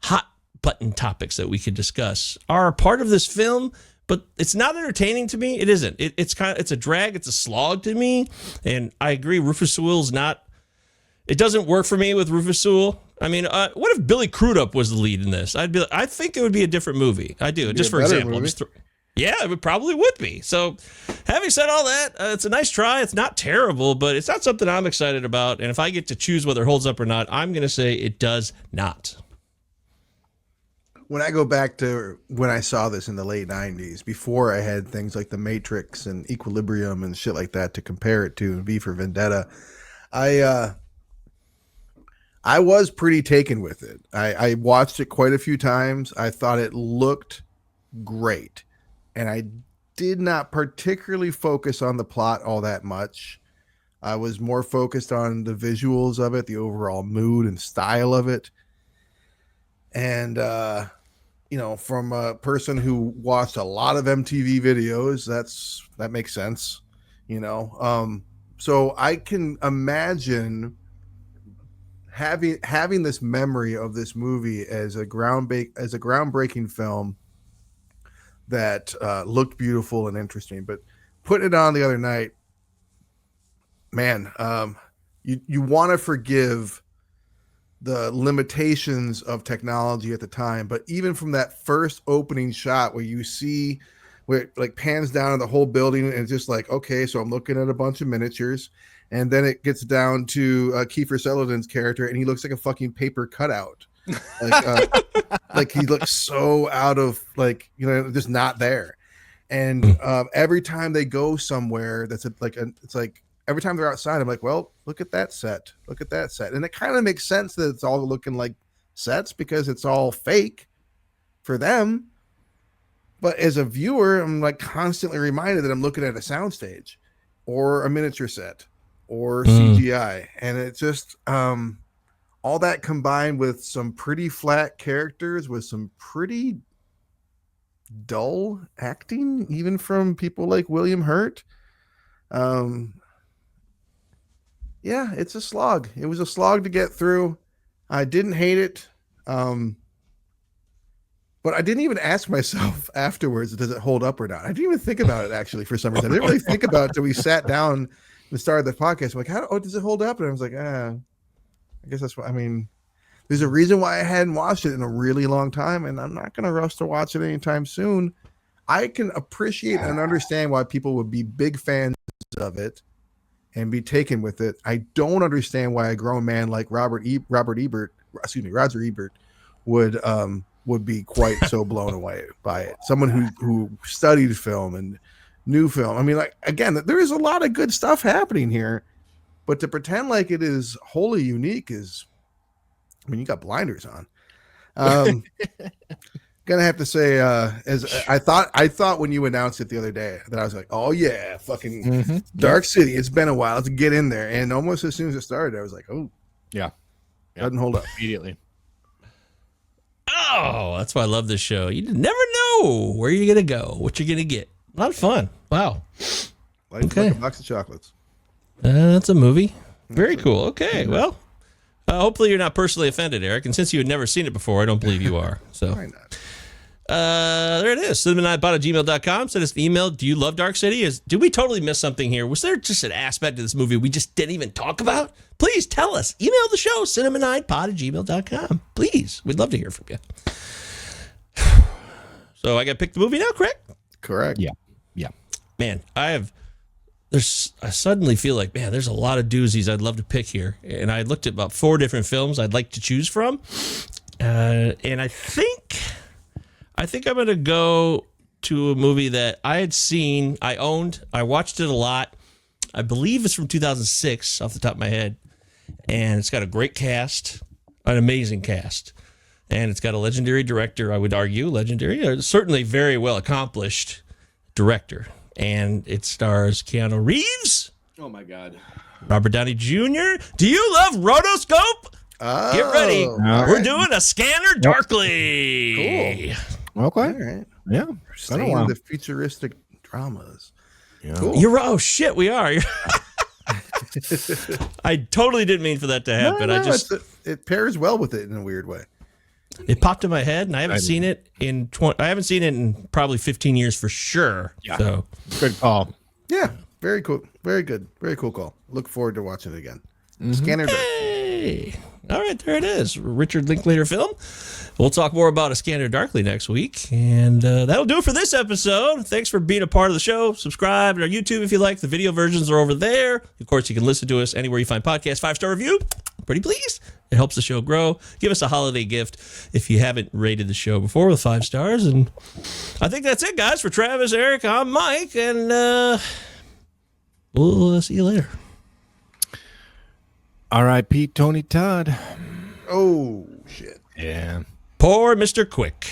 hot button topics that we could discuss are a part of this film. But it's not entertaining to me. It isn't. It's a drag. It's a slog to me. And I agree. Rufus Sewell's not. It doesn't work for me with Rufus Sewell. I mean, what if Billy Crudup was the lead in this? I think it would be a different movie. I do. Just for example. Yeah, it probably would be. So, having said all that, it's a nice try. It's not terrible, but it's not something I'm excited about. And if I get to choose whether it holds up or not, I'm going to say it does not. When I go back to when I saw this in the late 90s, before I had things like The Matrix and Equilibrium and shit like that to compare it to, and V for Vendetta, I was pretty taken with it. I watched it quite a few times. I thought it looked great. And I did not particularly focus on the plot all that much. I was more focused on the visuals of it, the overall mood and style of it. And, from a person who watched a lot of MTV videos, that makes sense, so I can imagine having this memory of this movie as a groundbreaking film that looked beautiful and interesting, but putting it on the other night, man, you want to forgive the limitations of technology at the time, but even from that first opening shot where you see where it like pans down to the whole building and it's just like, okay, so I'm looking at a bunch of miniatures, and then it gets down to Kiefer Sutherland's character and he looks like a fucking paper cutout. Like he looks so out of just not there. And every time they go somewhere it's like every time they're outside, I'm like, well, look at that set. Look at that set. And it kind of makes sense that it's all looking like sets because it's all fake for them. But as a viewer, I'm like constantly reminded that I'm looking at a soundstage or a miniature set or CGI. And it's just all that combined with some pretty flat characters with some pretty dull acting, even from people like William Hurt. Yeah, it's a slog. It was a slog to get through. I didn't hate it. But But I didn't even ask myself afterwards, does it hold up or not? I didn't even think about it actually for some reason. I didn't really think about it until we sat down and started the podcast. I'm like, does it hold up? And I was like, I guess that's what I mean. There's a reason why I hadn't watched it in a really long time, and I'm not going to rush to watch it anytime soon. I can appreciate and understand why people would be big fans of it and be taken with it. I don't understand why a grown man like Roger Ebert would be quite so blown away by it. Someone who studied film and knew film. I mean, like, again, there is a lot of good stuff happening here, but to pretend like it is wholly unique is, I mean, you got blinders on. Gonna have to say, as I thought when you announced it the other day, that I was like, oh yeah, fucking Dark City. It's been a while to get in there, and almost as soon as it started, I was like, oh yeah, doesn't hold up immediately. Oh, that's why I love this show. You never know where you're gonna go, what you're gonna get. A lot of fun. Wow. Like a box of chocolates. That's a movie. Very cool. Okay, well, hopefully you're not personally offended, Eric. And since you had never seen it before, I don't believe you are. So. Why not? There it is. cinemanightpod@gmail.com. Send us an email. Do you love Dark City? Did we totally miss something here? Was there just an aspect of this movie we just didn't even talk about? Please tell us. Email the show, cinemanightpod@gmail.com. Please. We'd love to hear from you. So I got to pick the movie now, correct? Correct. Yeah. Man, I suddenly feel like, man, there's a lot of doozies I'd love to pick here. And I looked at about 4 different films I'd like to choose from. And I think I'm going to go to a movie that I had seen, I owned, I watched it a lot. I believe it's from 2006 off the top of my head. And it's got a great cast, an amazing cast. And it's got a legendary director, I would argue, certainly very well accomplished director. And it stars Keanu Reeves. Oh my God. Robert Downey Jr. Do you love Rotoscope? Oh, Get ready. all We're right. doing a Scanner Darkly. Cool. Okay. All right. Yeah. Staying in the futuristic dramas. Yeah. Cool. You're oh shit, we are. I totally didn't mean for that to happen. It pairs well with it in a weird way. It popped in my head, and I haven't seen it in probably 15 years for sure. Yeah. So Good call. Yeah, very cool. Very good. Very cool call. Look forward to watching it again. Scanner Dark. hey, all right, there it is. Richard Linklater film. We'll talk more about A Scanner Darkly next week, and that'll do it for this episode. Thanks for being a part of the show. Subscribe to our YouTube if you like. The video versions are over there. Of course, you can listen to us anywhere you find podcasts. 5-star review. Pretty please. It helps the show grow. Give us a holiday gift if you haven't rated the show before with 5 stars. And I think that's it, guys. For Travis, Eric, I'm Mike, and we'll see you later. R.I.P. Tony Todd. Oh, shit. Yeah. Poor Mr. Quick.